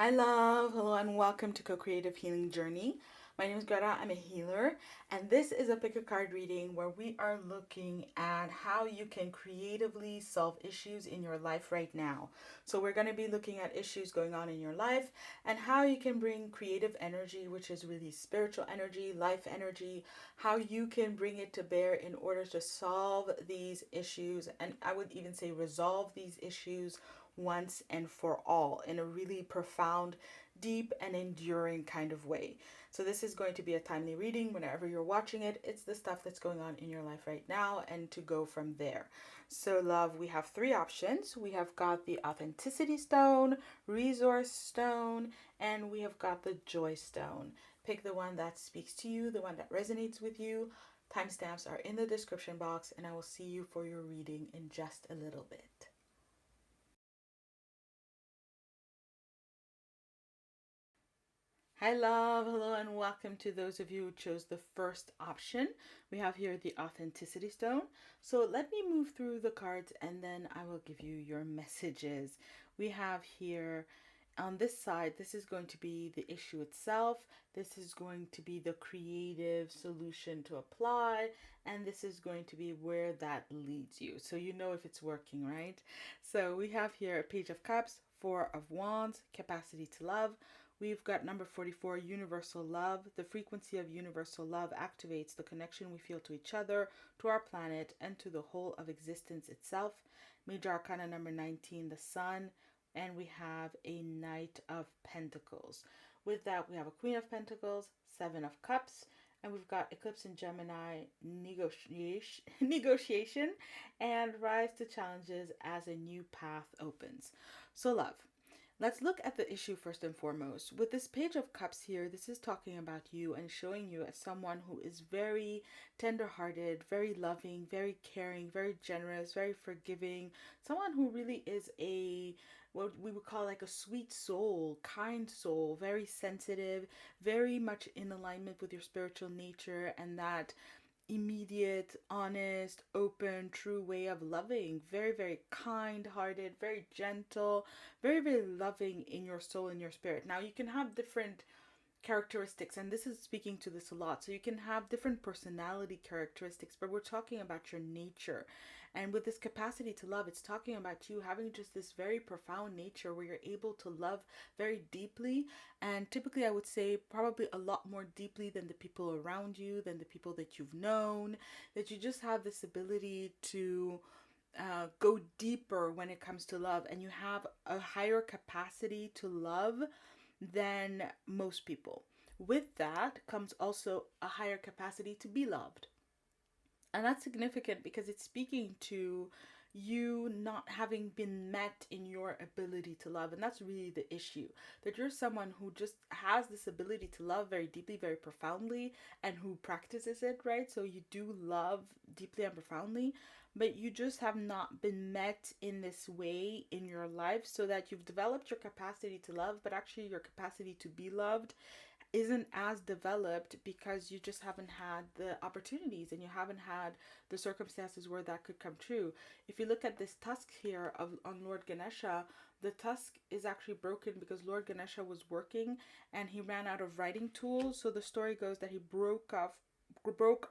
Hi, love. Hello, and welcome to Co-Creative Healing Journey. My name is Greta. I'm a healer, and this is a pick a card reading where we are looking at how you can creatively solve issues in your life right now. So, we're going to be looking at issues going on in your life and how you can bring creative energy, which is really spiritual energy, life energy, how you can bring it to bear in order to solve these issues, and I would even say resolve these issues once and for all in a really profound, deep, and enduring kind of way. So, this is going to be a timely reading whenever you're watching it. It's the stuff that's going on in your life right now, and to go from there. So, love, we have three options. We have got the Authenticity Stone, Resource Stone, and we have got the Joy Stone. Pick the one that speaks to you, the one that resonates with you. Timestamps are in the description box, and I will see you for your reading in just a little bit. Hi, love. Hello, and welcome to those of you who chose the first option. We have here the Authenticity Stone. So let me move through the cards and then I will give you your messages. We have here on this side, this is going to be the issue itself. This is going to be the creative solution to apply. And this is going to be where that leads you. So you know if it's working, right? So we have here a Page of Cups, Four of Wands, Capacity to Love. We've got number 44, universal love. The frequency of universal love activates the connection we feel to each other, to our planet, and to the whole of existence itself. Major Arcana number 19, the sun. And we have a Knight of Pentacles. With that, we have a Queen of Pentacles, Seven of Cups, and we've got Eclipse in Gemini, negotiation, and rise to challenges as a new path opens. So, love. Let's look at the issue first and foremost. With this Page of Cups here, this is talking about you and showing you as someone who is very tender-hearted, very loving, very caring, very generous, very forgiving. Someone who really is a what we would call like a sweet soul, kind soul, very sensitive, very much in alignment with your spiritual nature and that immediate, honest, open, true way of loving. Very, very kind hearted, very gentle, very, very loving in your soul and your spirit. Now, you can have different characteristics, and this is speaking to this a lot. So, you can have different personality characteristics, but we're talking about your nature. And with this capacity to love, it's talking about you having just this very profound nature where you're able to love very deeply. And typically, I would say probably a lot more deeply than the people around you, than the people that you've known, that you just have this ability to go deeper when it comes to love, and you have a higher capacity to love than most people. With that comes also a higher capacity to be loved. And that's significant because it's speaking to you not having been met in your ability to love. And that's really the issue, that you're someone who just has this ability to love very deeply, very profoundly, and who practices it, right? So you do love deeply and profoundly, but you just have not been met in this way in your life, so that you've developed your capacity to love, but actually your capacity to be loved isn't as developed because you just haven't had the opportunities and you haven't had the circumstances where that could come true. If you look at this tusk here of on Lord Ganesha, the tusk is actually broken because Lord Ganesha was working and he ran out of writing tools. So the story goes that he broke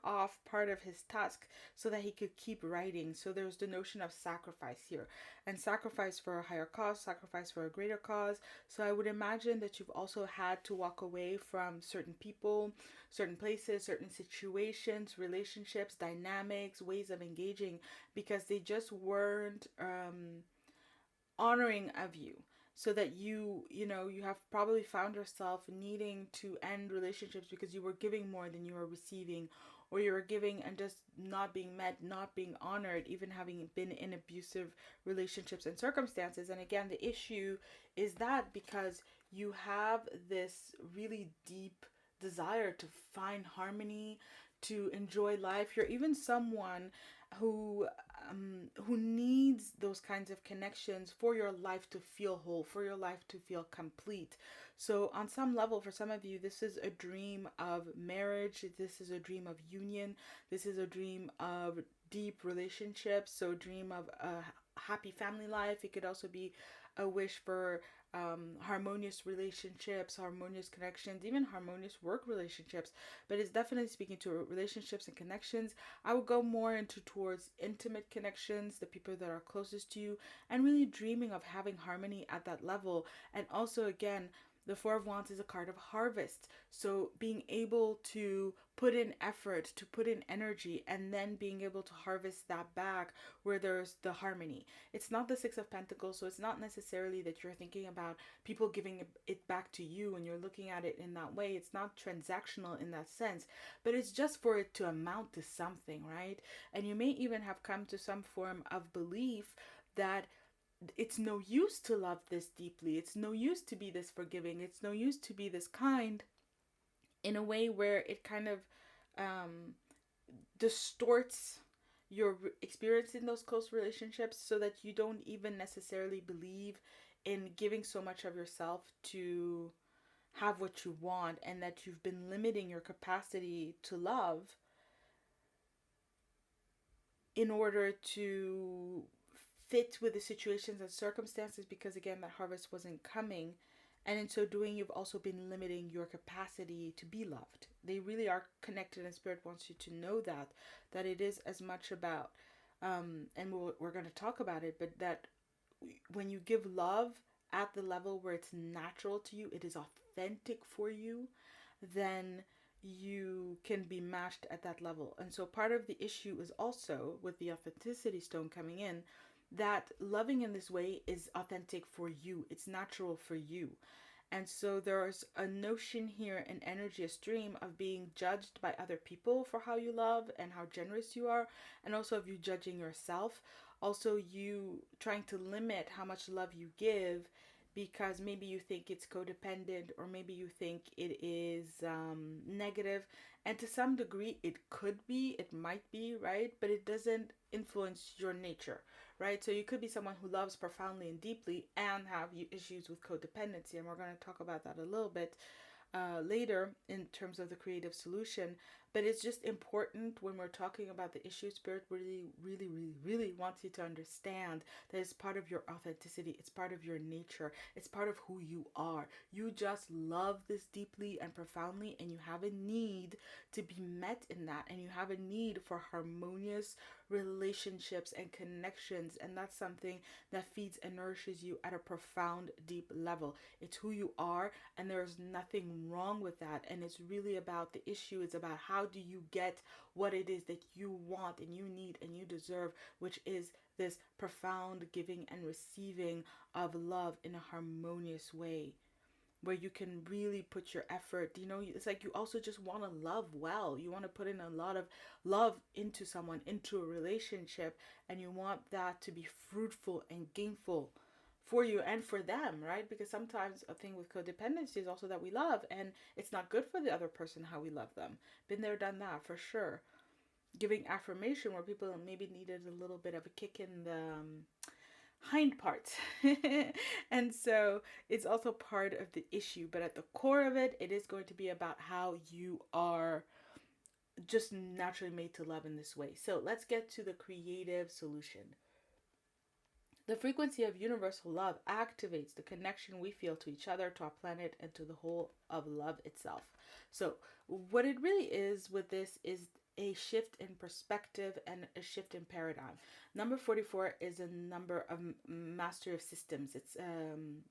off part of his tusk so that he could keep writing. So there's the notion of sacrifice here, and sacrifice for a higher cause, sacrifice for a greater cause. So I would imagine that you've also had to walk away from certain people, certain places, certain situations, relationships, dynamics, ways of engaging, because they just weren't honoring of you. So that you have probably found yourself needing to end relationships because you were giving more than you were receiving, or you were giving and just not being met, not being honored, even having been in abusive relationships and circumstances. And again, the issue is that because you have this really deep desire to find harmony, to enjoy life, you're even someone who who needs those kinds of connections for your life to feel whole, for your life to feel complete. So on some level, for some of you, this is a dream of marriage, this is a dream of union, this is a dream of deep relationships, so dream of a happy family life. It could also be a wish for harmonious relationships, harmonious connections, even harmonious work relationships. But it's definitely speaking to relationships and connections. I would go more into towards intimate connections, the people that are closest to you, and really dreaming of having harmony at that level. And also, again, the Four of Wands is a card of harvest. So being able to put in effort, to put in energy, and then being able to harvest that back where there's the harmony. It's not the Six of Pentacles, so it's not necessarily that you're thinking about people giving it back to you and you're looking at it in that way. It's not transactional in that sense, but it's just for it to amount to something, right? And you may even have come to some form of belief that it's no use to love this deeply. It's no use to be this forgiving. It's no use to be this kind, in a way where it kind of um, distorts your experience in those close relationships, so that you don't even necessarily believe in giving so much of yourself to have what you want, and that you've been limiting your capacity to love in order to fit with the situations and circumstances, because again, that harvest wasn't coming. And in so doing, you've also been limiting your capacity to be loved. They really are connected, and Spirit wants you to know that it is as much about, and we're going to talk about it, but that when you give love at the level where it's natural to you, it is authentic for you, then you can be matched at that level. And so part of the issue is also with the authenticity stone coming in, that loving in this way is authentic for you. It's natural for you. And so there's a notion here, an energy, a stream of being judged by other people for how you love and how generous you are, and also of you judging yourself. Also, you trying to limit how much love you give because maybe you think it's codependent, or maybe you think it is negative. And to some degree, it could be, it might be, right? But it doesn't influence your nature, right? So you could be someone who loves profoundly and deeply and have issues with codependency. And we're going to talk about that a little bit later in terms of the creative solution. But it's just important when we're talking about the issue. Spirit really wants you to understand that it's part of your authenticity. It's part of your nature. It's part of who you are. You just love this deeply and profoundly, and you have a need to be met in that. And you have a need for harmonious relationships and connections. And that's something that feeds and nourishes you at a profound, deep level. It's who you are, and there's nothing wrong with that. And it's really about the issue. It's about how do you get what it is that you want and you need and you deserve, which is this profound giving and receiving of love in a harmonious way, where you can really put your effort. You know, it's like you also just want to love well. You want to put in a lot of love into someone, into a relationship, and you want that to be fruitful and gainful for you and for them, right? Because sometimes a thing with codependency is also that we love and it's not good for the other person how we love them. Been there, done that, for sure. Giving affirmation where people maybe needed a little bit of a kick in the hind parts. And so it's also part of the issue, but at the core of it, it is going to be about how you are just naturally made to love in this way. So let's get to the creative solution. The frequency of universal love activates the connection we feel to each other, to our planet, and to the whole of love itself. So what it really is with this is a shift in perspective and a shift in paradigm. Number 44 is a number of master of systems. It's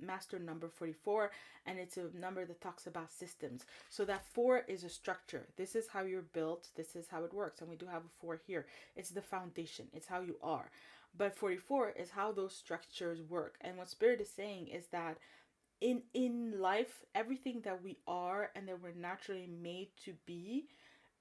master number 44, and it's a number that talks about systems. So that 4 is a structure. This is how you're built. This is how it works. And we do have a 4 here. It's the foundation. It's how you are. But 44 is how those structures work. And what Spirit is saying is that in life, everything that we are and that we're naturally made to be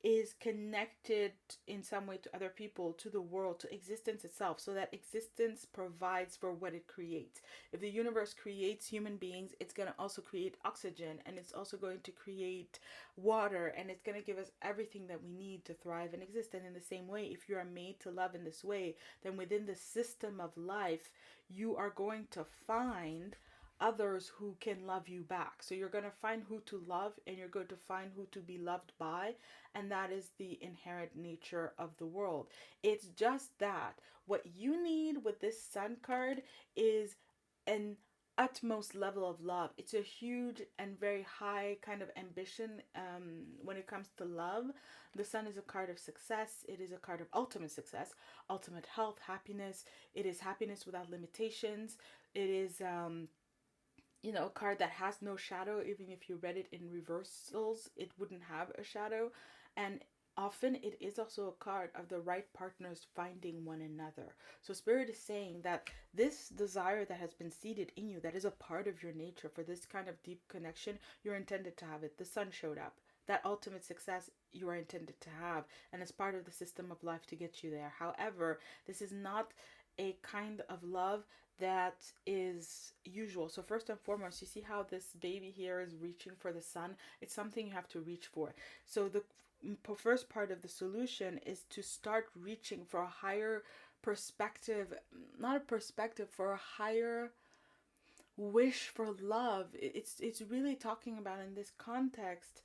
is connected in some way to other people, to the world, to existence itself, so that existence provides for what it creates. If the universe creates human beings, it's going to also create oxygen, and it's also going to create water, and it's going to give us everything that we need to thrive and exist. And in the same way, if you are made to love in this way, then within the system of life, you are going to find others who can love you back. So you're going to find who to love, and you're going to find who to be loved by, and that is the inherent nature of the world. It's just that what you need with this Sun card is an utmost level of love. It's a huge and very high kind of ambition when it comes to love. The Sun is a card of success. It is a card of ultimate success, ultimate health, happiness. It is happiness without limitations. It is a card that has no shadow. Even if you read it in reversals, it wouldn't have a shadow. And often it is also a card of the right partners finding one another. So Spirit is saying that this desire that has been seeded in you, that is a part of your nature, for this kind of deep connection, you're intended to have it. The Sun showed up. That ultimate success you are intended to have, and it's part of the system of life to get you there. However, this is not a kind of love that is usual. So first and foremost, you see how this baby here is reaching for the sun. It's something you have to reach for. So the first part of the solution is to start reaching for a higher perspective, not a perspective, for a higher wish for love. It's really talking about, in this context,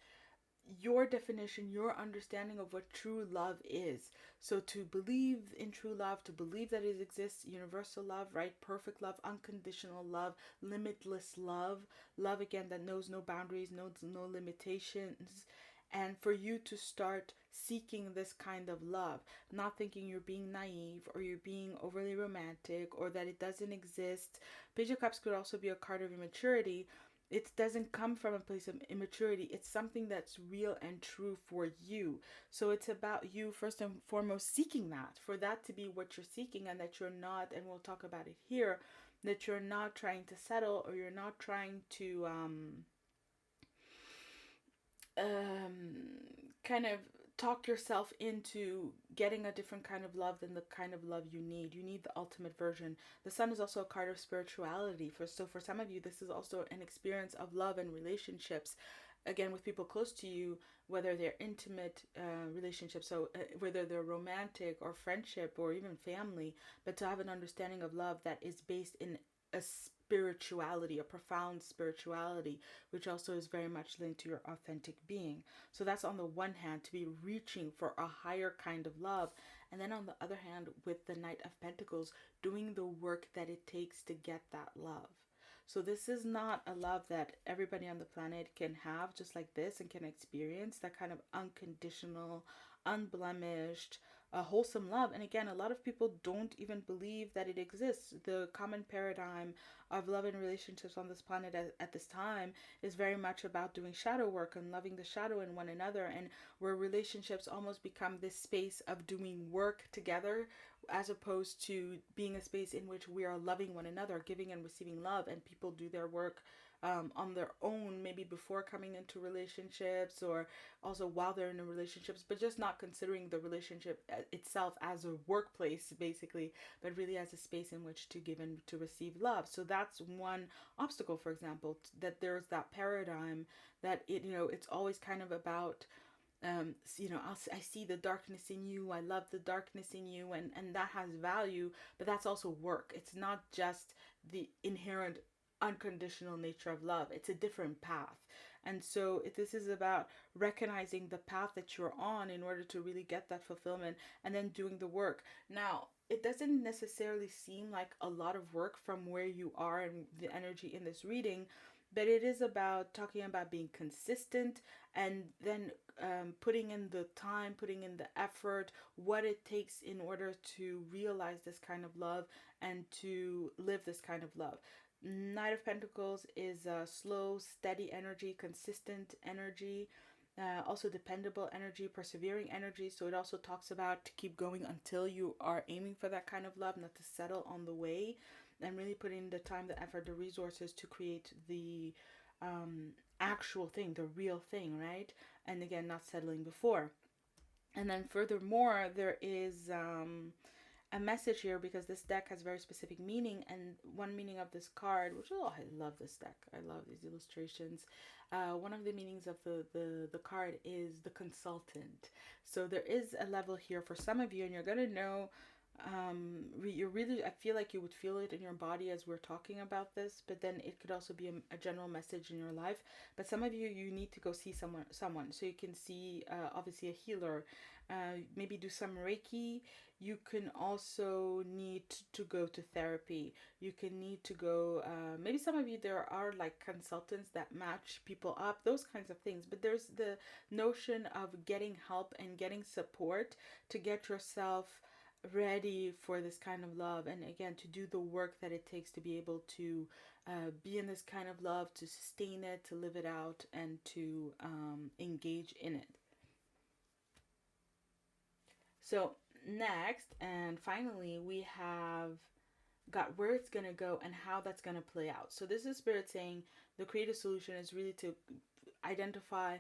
your definition, your understanding of what true love is. So to believe in true love, to believe that it exists, universal love, right? Perfect love, unconditional love, limitless love, love again that knows no boundaries, knows no limitations. And for you to start seeking this kind of love, not thinking you're being naive or you're being overly romantic or that it doesn't exist. Page of Cups could also be a card of immaturity. It doesn't come from a place of immaturity. It's something that's real and true for you. So it's about you first and foremost seeking that, for that to be what you're seeking, and that you're not, and we'll talk about it here, that you're not trying to settle, or you're not trying to kind of talk yourself into getting a different kind of love than the kind of love you need. You need the ultimate version. The Sun is also a card of spirituality. So for some of you, this is also an experience of love and relationships, again, with people close to you, whether they're intimate relationships, so whether they're romantic or friendship or even family, but to have an understanding of love that is based in a spirituality, a profound spirituality, which also is very much linked to your authentic being. So that's on the one hand, to be reaching for a higher kind of love. And then on the other hand, with the Knight of Pentacles, doing the work that it takes to get that love. So this is not a love that everybody on the planet can have just like this and can experience, that kind of unconditional, unblemished, wholesome love. And again, a lot of people don't even believe that it exists. The common paradigm of love and relationships on this planet at this time is very much about doing shadow work and loving the shadow in one another, and where relationships almost become this space of doing work together, as opposed to being a space in which we are loving one another, giving and receiving love, and people do their work on their own, maybe before coming into relationships or also while they're in relationships, but just not considering the relationship itself as a workplace, basically, but really as a space in which to give and to receive love. So that's one obstacle, for example, that there's that paradigm that it's always kind of about I see the darkness in you, I love the darkness in you, and that has value, but that's also work. It's not just the inherent unconditional nature of love. It's a different path. And so this is about recognizing the path that you're on in order to really get that fulfillment, and then doing the work. Now, it doesn't necessarily seem like a lot of work from where you are and the energy in this reading, but it is about talking about being consistent, and then putting in the time, putting in the effort, what it takes in order to realize this kind of love and to live this kind of love. Knight of Pentacles is a slow, steady energy, consistent energy, also dependable energy, persevering energy. So it also talks about to keep going until you are aiming for that kind of love, not to settle on the way, and really put in the time, the effort, the resources to create the actual thing, the real thing, right? And again, not settling before. And then furthermore, there is a message here, because this deck has very specific meaning, and one meaning of this card, which, I love this deck, I love these illustrations. One of the meanings of the card is the consultant. So there is a level here for some of you, and you're gonna know, you're really, I feel like you would feel it in your body as we're talking about this, but then it could also be a general message in your life. But some of you need to go see someone, so you can see obviously a healer, maybe do some Reiki. You can also need to go to therapy. You can need to go, maybe some of you, there are like consultants that match people up, those kinds of things. But there's the notion of getting help and getting support to get yourself ready for this kind of love, and again to do the work that it takes to be able to be in this kind of love, to sustain it, to live it out, and to engage in it. So next and finally, we have got where it's going to go and how that's going to play out. So this is Spirit saying the creative solution is really to identify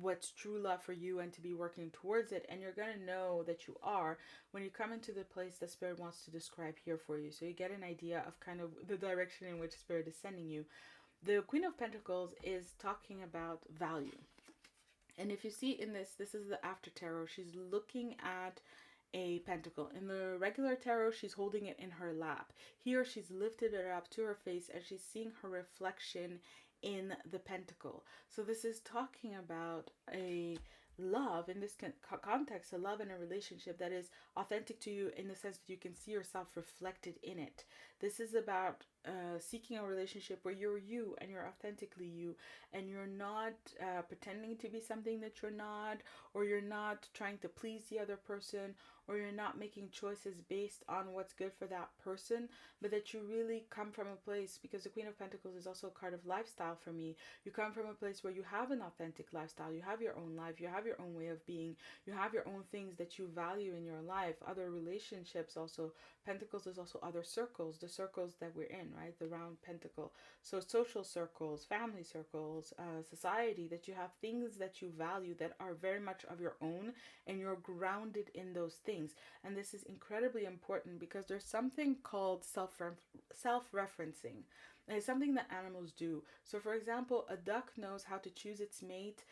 what's true love for you and to be working towards it. And you're going to know that you are when you come into the place that Spirit wants to describe here for you. So you get an idea of kind of the direction in which Spirit is sending you. The Queen of Pentacles is talking about value. And if you see in this, this is the after tarot. She's looking at a pentacle. In the regular tarot, she's holding it in her lap. Here, she's lifted it up to her face and she's seeing her reflection in the pentacle. So this is talking about a love in this context, a love in a relationship that is authentic to you in the sense that you can see yourself reflected in it. This is about seeking a relationship where you're you and you're authentically you, and you're not pretending to be something that you're not, or you're not trying to please the other person, or you're not making choices based on what's good for that person, but that you really come from a place, because the Queen of Pentacles is also a card of lifestyle for me. You come from a place where you have an authentic lifestyle, you have your own life, you have your own way of being, you have your own things that you value in your life, other relationships also. Pentacles is also other circles, the circles that we're in, right? The round pentacle. So social circles, family circles, society, that you have things that you value that are very much of your own, and you're grounded in those things. And this is incredibly important because there's something called self-referencing. And it's something that animals do. So for example, a duck knows how to choose its mate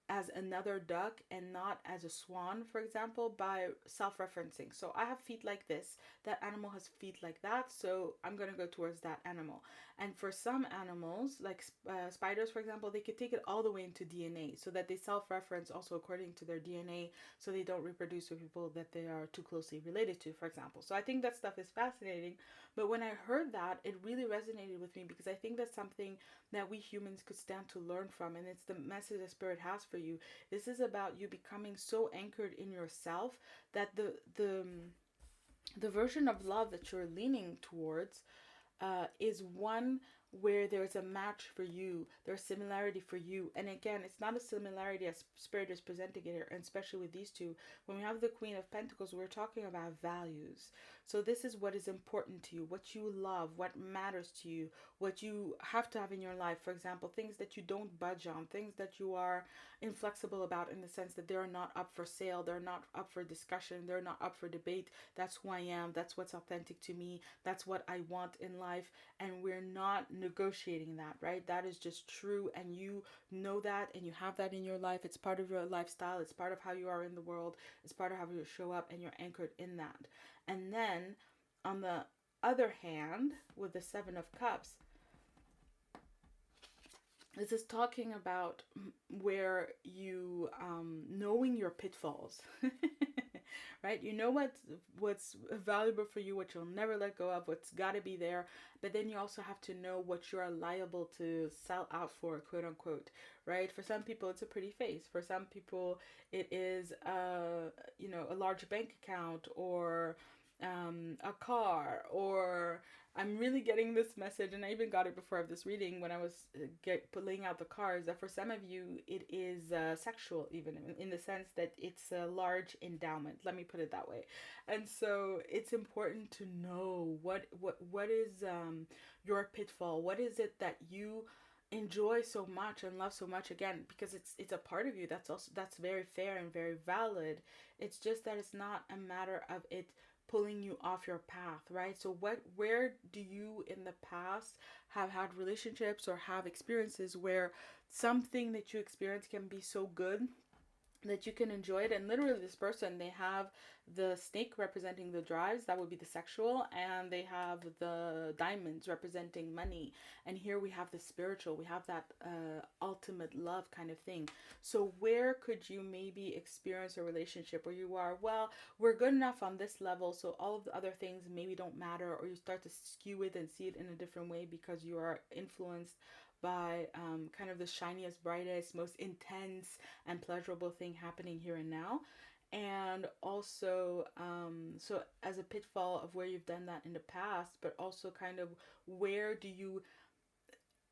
as another duck and not as a swan, for example, by self-referencing. So I have feet like this, that animal has feet like that, so I'm going to go towards that animal. And for some animals, like spiders, for example, they could take it all the way into DNA, so that they self-reference also according to their DNA, so they don't reproduce with people that they are too closely related to, for example. So I think that stuff is fascinating. But when I heard that, it really resonated with me, because I think that's something that we humans could stand to learn from. And it's the message that Spirit has for you. This is about you becoming so anchored in yourself that the version of love that you're leaning towards is one where there's a match for you, there's similarity for you. And again, it's not a similarity as Spirit is presenting it here, and especially with these two. When we have the Queen of Pentacles, we're talking about values. So this is what is important to you, what you love, what matters to you, what you have to have in your life. For example, things that you don't budge on, things that you are inflexible about, in the sense that they're not up for sale, they're not up for discussion, they're not up for debate. That's who I am, that's what's authentic to me, that's what I want in life. And we're not negotiating that, right? That is just true, and you know that, and you have that in your life. It's part of your lifestyle, it's part of how you are in the world, it's part of how you show up, and you're anchored in that. And then on the other hand, with the Seven of Cups, this is talking about where you knowing your pitfalls. Right? You know what's valuable for you, what you'll never let go of, what's got to be there. But then you also have to know what you are liable to sell out for, quote unquote. Right? For some people, it's a pretty face. For some people, it is a large bank account, or a car, or I'm really getting this message, and I even got it before of this reading when I was laying out the cards, that for some of you it is sexual, even in the sense that it's a large endowment. Let me put it that way. And so it's important to know what is your pitfall. What is it that you enjoy so much and love so much, again, because it's a part of you. That's very fair and very valid. It's just that it's not a matter of it pulling you off your path, right? So where do you in the past have had relationships or have experiences where something that you experience can be so good that you can enjoy it. And literally this person, they have the snake representing the drives, that would be the sexual, and they have the diamonds representing money. And here we have the spiritual, we have that ultimate love kind of thing. So where could you maybe experience a relationship where you are, well, we're good enough on this level, so all of the other things maybe don't matter, or you start to skew it and see it in a different way because you are influenced by kind of the shiniest, brightest, most intense and pleasurable thing happening here and now. And also, so as a pitfall of where you've done that in the past, but also kind of where do you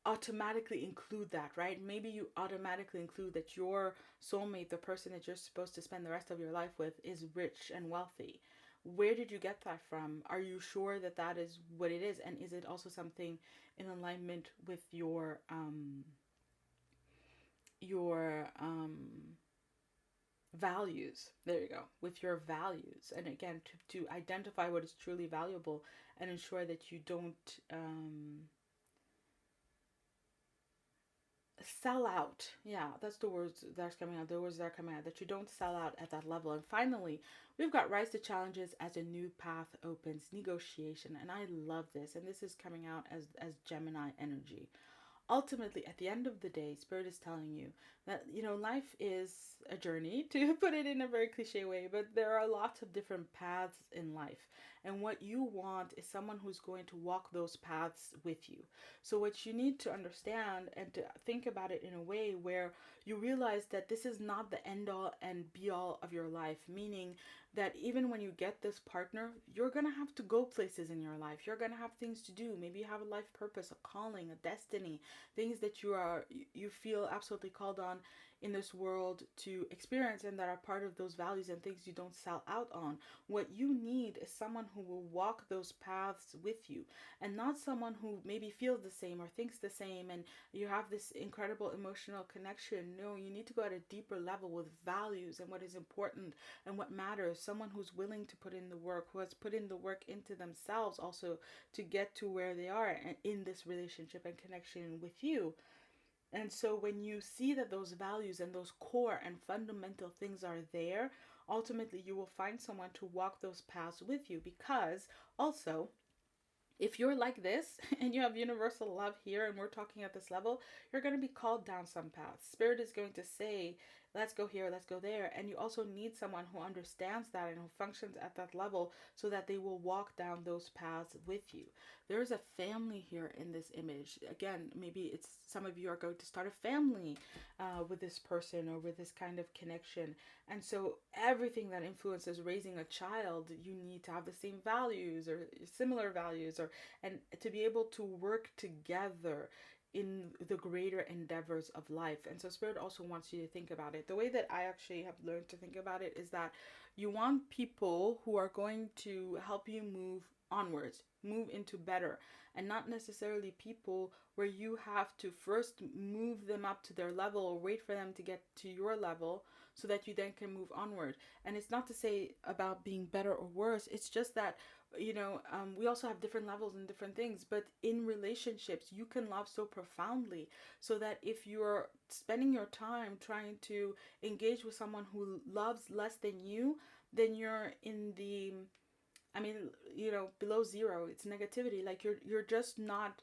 automatically include that, right? Maybe you automatically include that your soulmate, the person that you're supposed to spend the rest of your life with, is rich and wealthy. Where did you get that from? Are you sure that that is what it is? And is it also something in alignment with your values? There you go, with your values. And again, to identify what is truly valuable and ensure that you don't sell out. Yeah, that's the words that's coming out. The words that are coming out, that you don't sell out at that level. And finally, we've got rise to challenges as a new path opens, negotiation. And I love this. And this is coming out as Gemini energy. Ultimately, at the end of the day, Spirit is telling you that, life is a journey, to put it in a very cliche way, but there are lots of different paths in life. And what you want is someone who's going to walk those paths with you. So, what you need to understand and to think about it in a way where you realize that this is not the end all and be all of your life, meaning that even when you get this partner, you're going to have to go places in your life. You're going to have things to do. Maybe you have a life purpose, a calling, a destiny, things that you feel absolutely called on in this world to experience, and that are part of those values and things you don't sell out on. What you need is someone who will walk those paths with you, and not someone who maybe feels the same or thinks the same and you have this incredible emotional connection. No, you need to go at a deeper level with values and what is important and what matters. Someone who's willing to put in the work, who has put in the work into themselves also to get to where they are in this relationship and connection with you. And so when you see that those values and those core and fundamental things are there, ultimately you will find someone to walk those paths with you. Because also, if you're like this and you have universal love here and we're talking at this level, you're going to be called down some paths. Spirit is going to say, let's go here, let's go there. And you also need someone who understands that and who functions at that level so that they will walk down those paths with you. There's a family here in this image. Again, maybe it's some of you are going to start a family with this person or with this kind of connection. And so everything that influences raising a child, you need to have the same values or similar values, or and to be able to work together in the greater endeavors of life. And so Spirit also wants you to think about it. The way that I actually have learned to think about it is that you want people who are going to help you move onwards, move into better, and not necessarily people where you have to first move them up to their level or wait for them to get to your level so that you then can move onward. And it's not to say about being better or worse, it's just that we also have different levels and different things, but in relationships you can love so profoundly, so that if you're spending your time trying to engage with someone who loves less than you, then you're in the, below zero. It's negativity. Like you're just not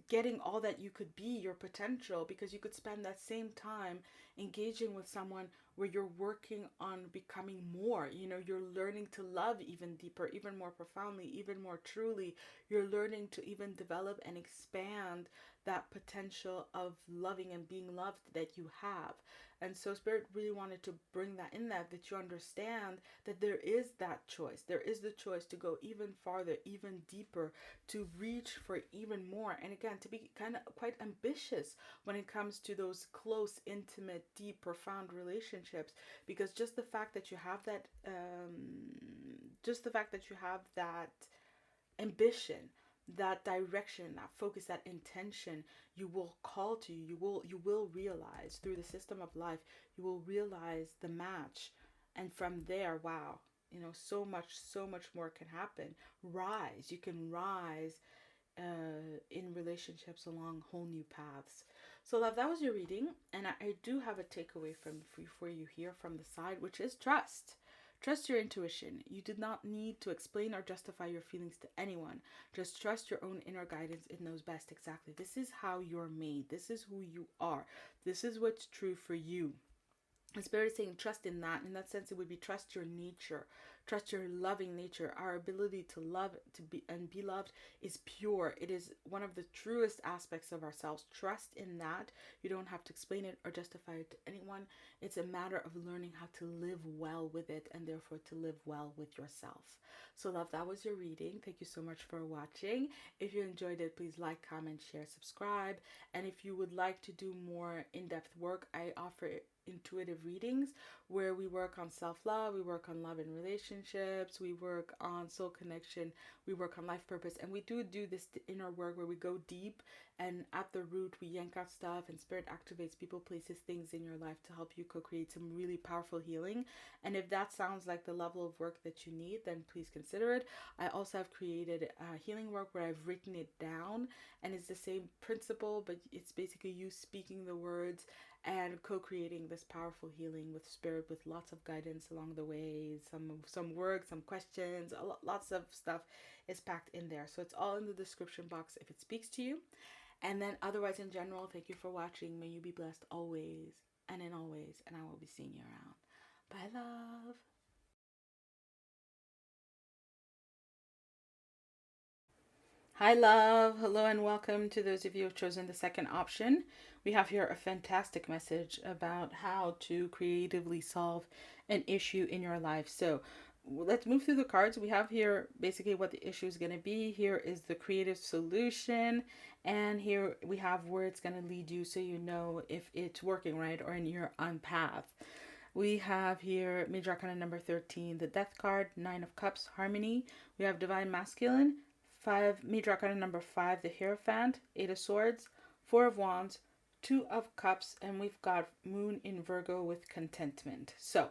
getting all that you could be, your potential, because you could spend that same time engaging with someone where you're working on becoming more. You're learning to love even deeper, even more profoundly, even more truly. You're learning to even develop and expand that potential of loving and being loved that you have. And so Spirit really wanted to bring that in, that you understand that there is that choice. There is the choice to go even farther, even deeper, to reach for even more. And again, to be kind of quite ambitious when it comes to those close, intimate, deep, profound relationships. Because just the fact that you have that, ambition, that direction, that focus, that intention, you will call to you. You will realize through the system of life, you will realize the match. And from there, wow, so much more can happen. You can rise in relationships along whole new paths. So, love, that was your reading, and I do have a takeaway for you here from the side, which is trust. Trust your intuition. You did not need to explain or justify your feelings to anyone. Just trust your own inner guidance. It knows best. Exactly. This is how you're made. This is who you are. This is what's true for you. And Spirit is saying trust in that. In that sense, it would be trust your nature, trust your loving nature. Our ability to love, to be and be loved is pure. It is one of the truest aspects of ourselves. Trust in that. You don't have to explain it or justify it to anyone. It's a matter of learning how to live well with it, and therefore to live well with yourself. So, love, that was your reading. Thank you so much for watching. If you enjoyed it, please like, comment, share, subscribe. And if you would like to do more in-depth work, I offer intuitive readings where we work on self-love, we work on love and relationships, we work on soul connection, we work on life purpose, and we do this inner work where we go deep, and at the root we yank out stuff, and Spirit activates people, places, things in your life to help you co-create some really powerful healing. And if that sounds like the level of work that you need, then please consider it. I also have created healing work where I've written it down, and it's the same principle, but it's basically you speaking the words and co-creating this powerful healing with Spirit, with lots of guidance along the way, some work, some questions, lots of stuff is packed in there. So it's all in the description box if it speaks to you. And then otherwise, in general, thank you for watching. May you be blessed always and in always, and I will be seeing you around. Bye, love. Hi, love. Hello, and welcome to those of you who have chosen the second option. We have here a fantastic message about how to creatively solve an issue in your life. So let's move through the cards. We have here basically what the issue is going to be. Here is the creative solution. And here we have where it's going to lead you so you know if it's working right or in your on path. We have here Major Arcana number 13, the Death card, 9 of Cups, Harmony. We have Divine Masculine, 5, Major Arcana number 5, the Hierophant, 8 of Swords, 4 of Wands, 2 of Cups, and we've got Moon in Virgo with Contentment. So,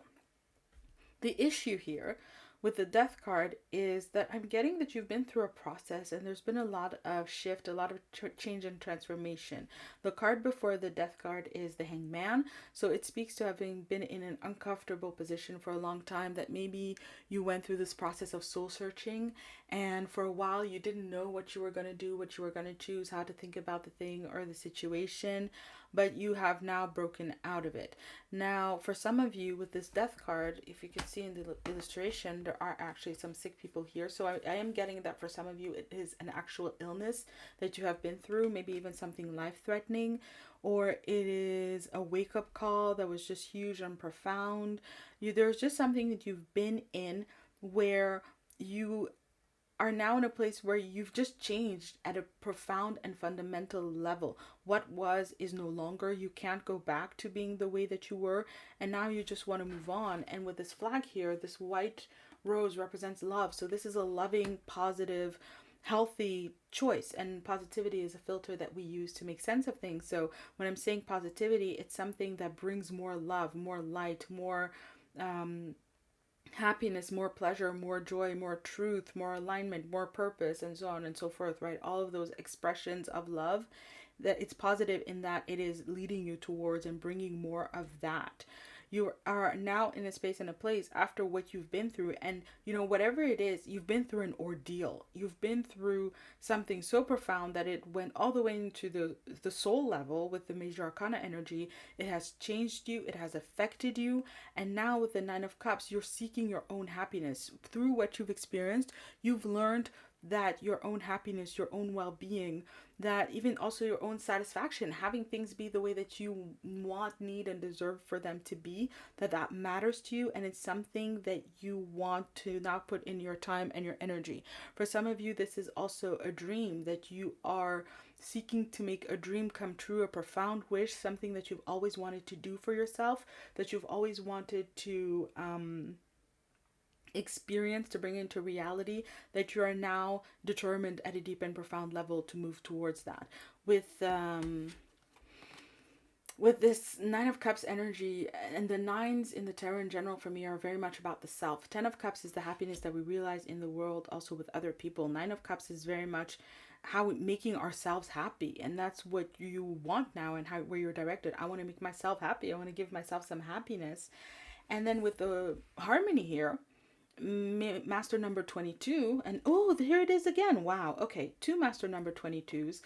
the issue here with the Death card is that I'm getting that you've been through a process and there's been a lot of shift, a lot of change and transformation. The card before the Death card is the Hangman. So it speaks to having been in an uncomfortable position for a long time, that maybe you went through this process of soul searching and for a while you didn't know what you were going to do, what you were going to choose, how to think about the thing or the situation, but you have now broken out of it. Now, for some of you with this Death card, if you can see in the illustration, there are actually some sick people here. So I am getting that for some of you, it is an actual illness that you have been through, maybe even something life-threatening, or it is a wake-up call that was just huge and profound. There's just something that you've been in where you are now in a place where you've just changed at a profound and fundamental level. What was is no longer. You can't go back to being the way that you were, and now you just want to move on. And with this flag here, this white rose represents love. So this is a loving, positive, healthy choice, and positivity is a filter that we use to make sense of things. So when I'm saying positivity, it's something that brings more love, more light, more happiness, more pleasure, more joy, more truth, more alignment, more purpose, and so on and so forth, right? All of those expressions of love, that it's positive in that it is leading you towards and bringing more of that. You are now in a space and a place after what you've been through, and whatever it is, you've been through an ordeal. You've been through something so profound that it went all the way into the soul level with the Major Arcana energy. It has changed you, it has affected you, and now with the 9 of Cups, you're seeking your own happiness. Through what you've experienced, you've learned that your own happiness, your own well-being, that even also your own satisfaction, having things be the way that you want, need, and deserve for them to be, that matters to you, and it's something that you want to now put in your time and your energy. For some of you, this is also a dream that you are seeking to make a dream come true, a profound wish, something that you've always wanted to do for yourself, that you've always wanted to experience, to bring into reality, that you are now determined at a deep and profound level to move towards that. With this 9 of Cups energy, and the 9s in the tarot in general for me are very much about the self. 10 of Cups is the happiness that we realize in the world, also with other people. 9 of Cups is very much how making ourselves happy, and that's what you want now, and how where you're directed. I want to make myself happy. I want to give myself some happiness. And then with the harmony here, master number 22, and oh, here it is again. Wow. Okay, two master number 22s.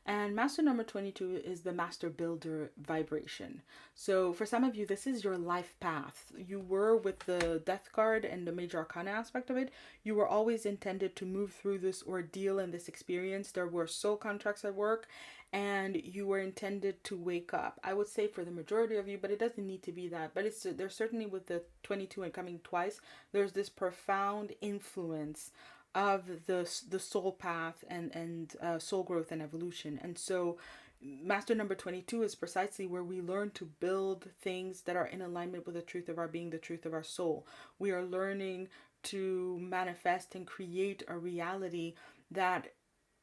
And master number 22 is the master builder vibration. So for some of you, this is your life path. You were with the death card and the major arcana aspect of it. You were always intended to move through this ordeal and this experience. There were soul contracts at work, and you were intended to wake up. I would say for the majority of you, but it doesn't need to be that. But it's there's certainly with the 22 and coming twice, there's this profound influence of the soul path and soul growth and evolution. And so master number 22 is precisely where we learn to build things that are in alignment with the truth of our being, the truth of our soul. We are learning to manifest and create a reality that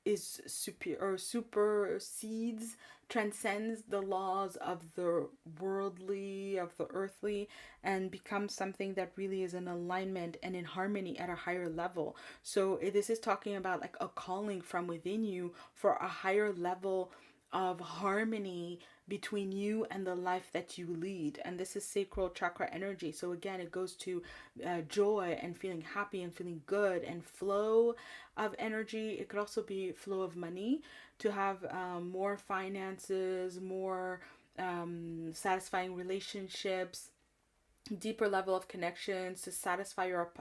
is superior or supersedes, transcends the laws of the worldly, of the earthly, and becomes something that really is in alignment and in harmony at a higher level. So this is talking about like a calling from within you for a higher level of harmony between you and the life that you lead. And this is sacral chakra energy. So again, it goes to joy and feeling happy and feeling good and flow of energy. It could also be flow of money, to have more finances, more satisfying relationships, deeper level of connections, to satisfy your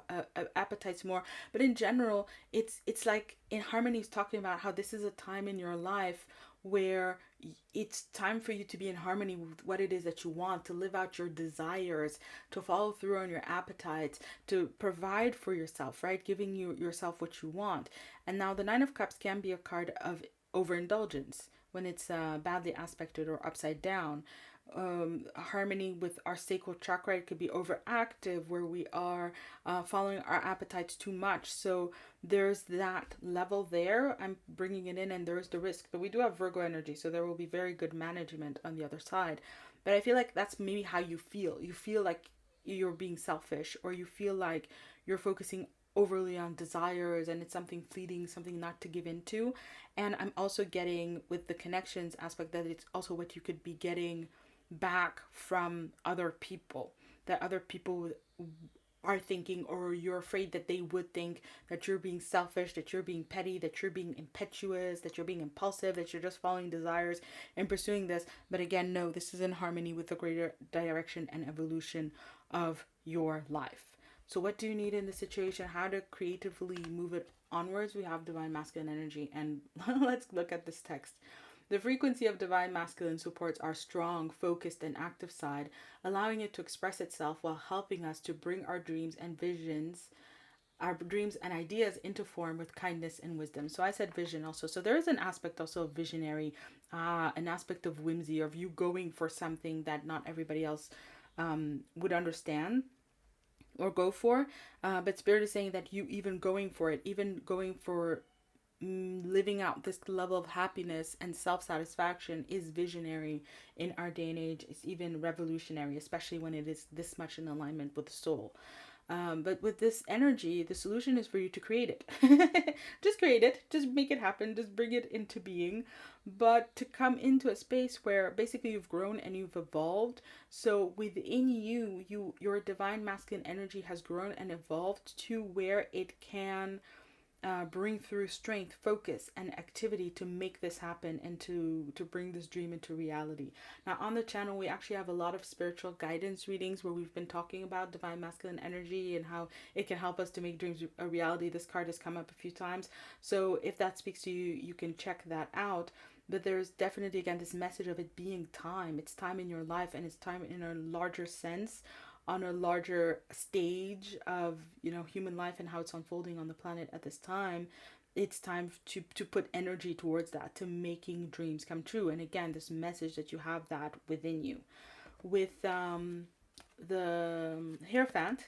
appetites more. But in general, it's like in harmony is talking about how this is a time in your life where it's time for you to be in harmony with what it is that you want, to live out your desires, to follow through on your appetites, to provide for yourself, right? Giving yourself what you want. And now the Nine of Cups can be a card of overindulgence when it's badly aspected or upside down. Harmony with our sacral chakra, it could be overactive, where we are following our appetites too much. So there's that level there. I'm bringing it in, and there's the risk. But we do have Virgo energy, so there will be very good management on the other side. But I feel like that's maybe how you feel. You feel like you're being selfish, or you feel like you're focusing overly on desires and it's something fleeting, something not to give into. And I'm also getting with the connections aspect that it's also what you could be getting back from other people, that other people are thinking, or you're afraid that they would think that you're being selfish, that you're being petty, that you're being impetuous, that you're being impulsive, that you're just following desires and pursuing this. But again, no, this is in harmony with the greater direction and evolution of your life. So what do you need in this situation? How to creatively move it onwards? We have divine masculine energy, and let's look at this text. The frequency of divine masculine supports our strong, focused, and active side, allowing it to express itself while helping us to bring our dreams and visions, our dreams and ideas into form with kindness and wisdom. So I said vision also. So there is an aspect also of visionary, an aspect of whimsy, of you going for something that not everybody else would understand or go for. But Spirit is saying that you even going for it, even going for living out this level of happiness and self-satisfaction is visionary in our day and age. It's even revolutionary, especially when it is this much in alignment with the soul. But with this energy, the solution is for you to create it. Just create it. Just make it happen. Just bring it into being. But to come into a space where basically you've grown and you've evolved. So within you, your divine masculine energy has grown and evolved to where it can bring through strength, focus, and activity to make this happen and to bring this dream into reality. Now on the channel, we actually have a lot of spiritual guidance readings where we've been talking about divine masculine energy and how it can help us to make dreams a reality. This card has come up a few times. So if that speaks to you, you can check that out. But there's definitely, again, this message of it being time. It's time in your life, and it's time in a larger sense, on a larger stage of, human life and how it's unfolding on the planet at this time. It's time to put energy towards that, to making dreams come true. And again, this message that you have that within you. With the Hierophant,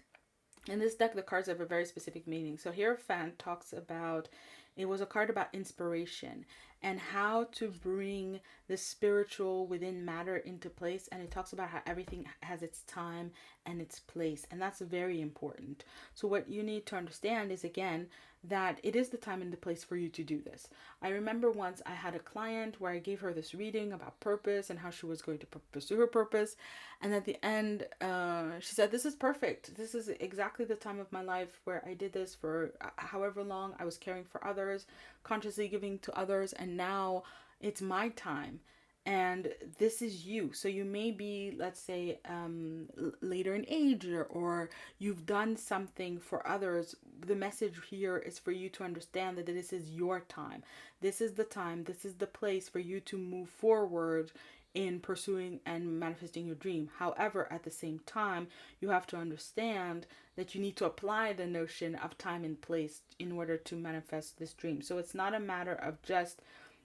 in this deck, the cards have a very specific meaning. So Hierophant talks about, it was a card about inspiration. and how to bring the spiritual within matter into place. And it talks about how everything has its time and its place. And that's very important. So what you need to understand is, again, that it is the time and the place for you to do this. I remember once I had a client where I gave her this reading about purpose and how she was going to pursue her purpose. And at the end, she said, "This is perfect. This is exactly the time of my life where I did this for however long. I was caring for others, consciously giving to others, and now it's my time. And this is you." So you may be, let's say, later in age, or you've done something for others. The message here is for you to understand that this is your time. This is the time, this is the place for you to move forward in pursuing and manifesting your dream. However, at the same time, you have to understand that you need to apply the notion of time and place in order to manifest this dream. So it's not a matter of just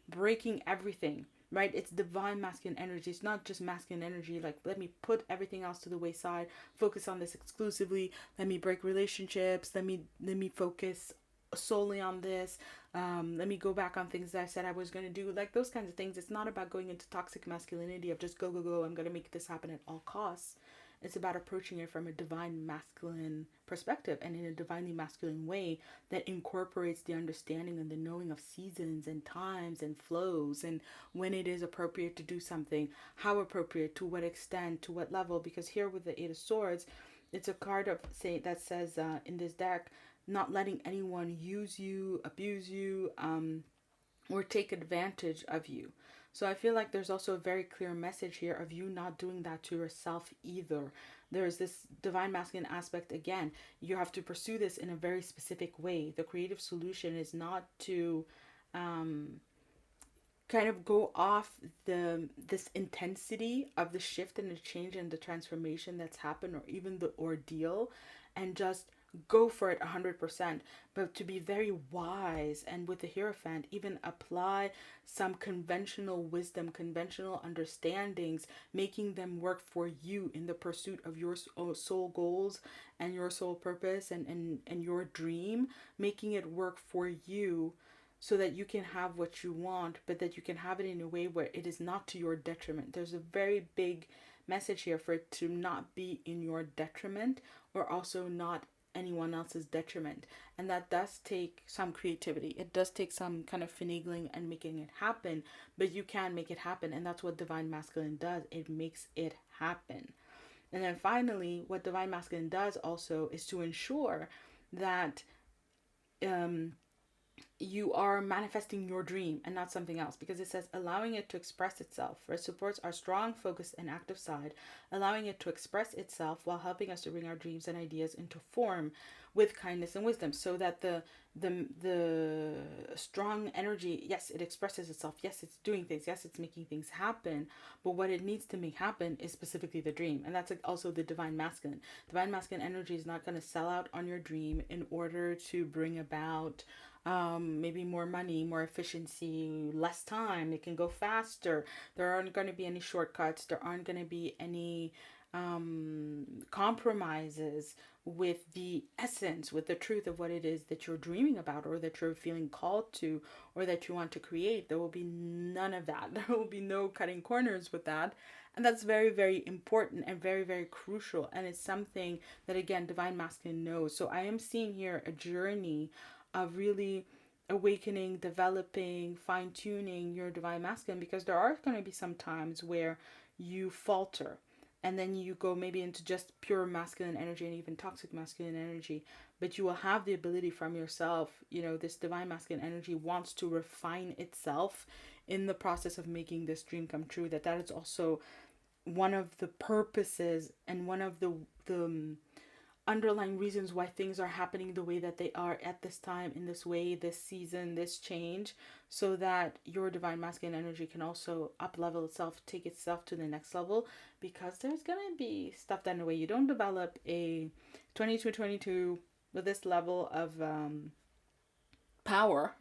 breaking everything, right? It's divine masculine energy. It's not just masculine energy, like, let me put everything else to the wayside, focus on this exclusively, let me break relationships, let me focus solely on this, let me go back on things that I said I was going to do, like those kinds of things. It's not about going into toxic masculinity of just go, I'm going to make this happen at all costs. It's about approaching it from a divine masculine perspective, and in a divinely masculine way that incorporates the understanding and the knowing of seasons and times and flows, and when it is appropriate to do something, how appropriate, to what extent, to what level. Because here with the Eight of Swords, it's a card of that says in this deck, not letting anyone use you, abuse you, or take advantage of you. So I feel like there's also a very clear message here of you not doing that to yourself either. There's this divine masculine aspect again. You have to pursue this in a very specific way. The creative solution is not to kind of go off this intensity of the shift and the change and the transformation that's happened, or even the ordeal, and just go for it 100%, but to be very wise, and with the Hierophant, even apply some conventional wisdom, conventional understandings, making them work for you in the pursuit of your soul goals and your soul purpose, and your dream, making it work for you so that you can have what you want, but that you can have it in a way where it is not to your detriment. There's a very big message here for it to not be in your detriment, or also not anyone else's detriment. And that does take some creativity. It does take some kind of finagling and making it happen, but you can make it happen. And that's what divine masculine does. It makes it happen. And then finally, what divine masculine does also is to ensure that you are manifesting your dream and not something else, because it says allowing it to express itself. It supports our strong, focused, and active side, allowing it to express itself while helping us to bring our dreams and ideas into form with kindness and wisdom, so that the strong energy, yes, it expresses itself, yes, it's doing things, yes, it's making things happen, but what it needs to make happen is specifically the dream. And that's also the divine masculine. Divine masculine energy is not going to sell out on your dream in order to bring about maybe more money, more efficiency, less time. It can go faster. There aren't going to be any shortcuts. There aren't going to be any compromises with the essence, with the truth of what it is that you're dreaming about, or that you're feeling called to, or that you want to create. There will be none of that. There will be no cutting corners with that. And that's very, very important and very, very crucial. And it's something that, again, divine masculine knows. So I am seeing here a journey of really awakening, developing, fine-tuning your divine masculine, because there are going to be some times where you falter, and then you go maybe into just pure masculine energy and even toxic masculine energy, but you will have the ability from yourself, this divine masculine energy wants to refine itself in the process of making this dream come true. That is also one of the purposes and one of the underlying reasons why things are happening the way that they are at this time, in this way, this season, this change, so that your divine masculine energy can also up level itself, take itself to the next level. Because there's gonna be stuff done in a way. You don't develop a 22 with this level of power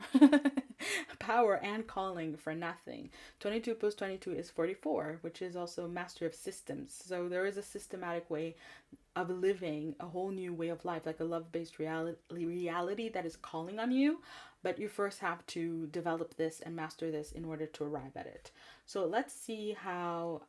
power and calling for nothing. 22 plus 22 is 44, which is also master of systems. So there is a systematic way of living, a whole new way of life, like a love-based reality that is calling on you. But you first have to develop this and master this in order to arrive at it. So let's see how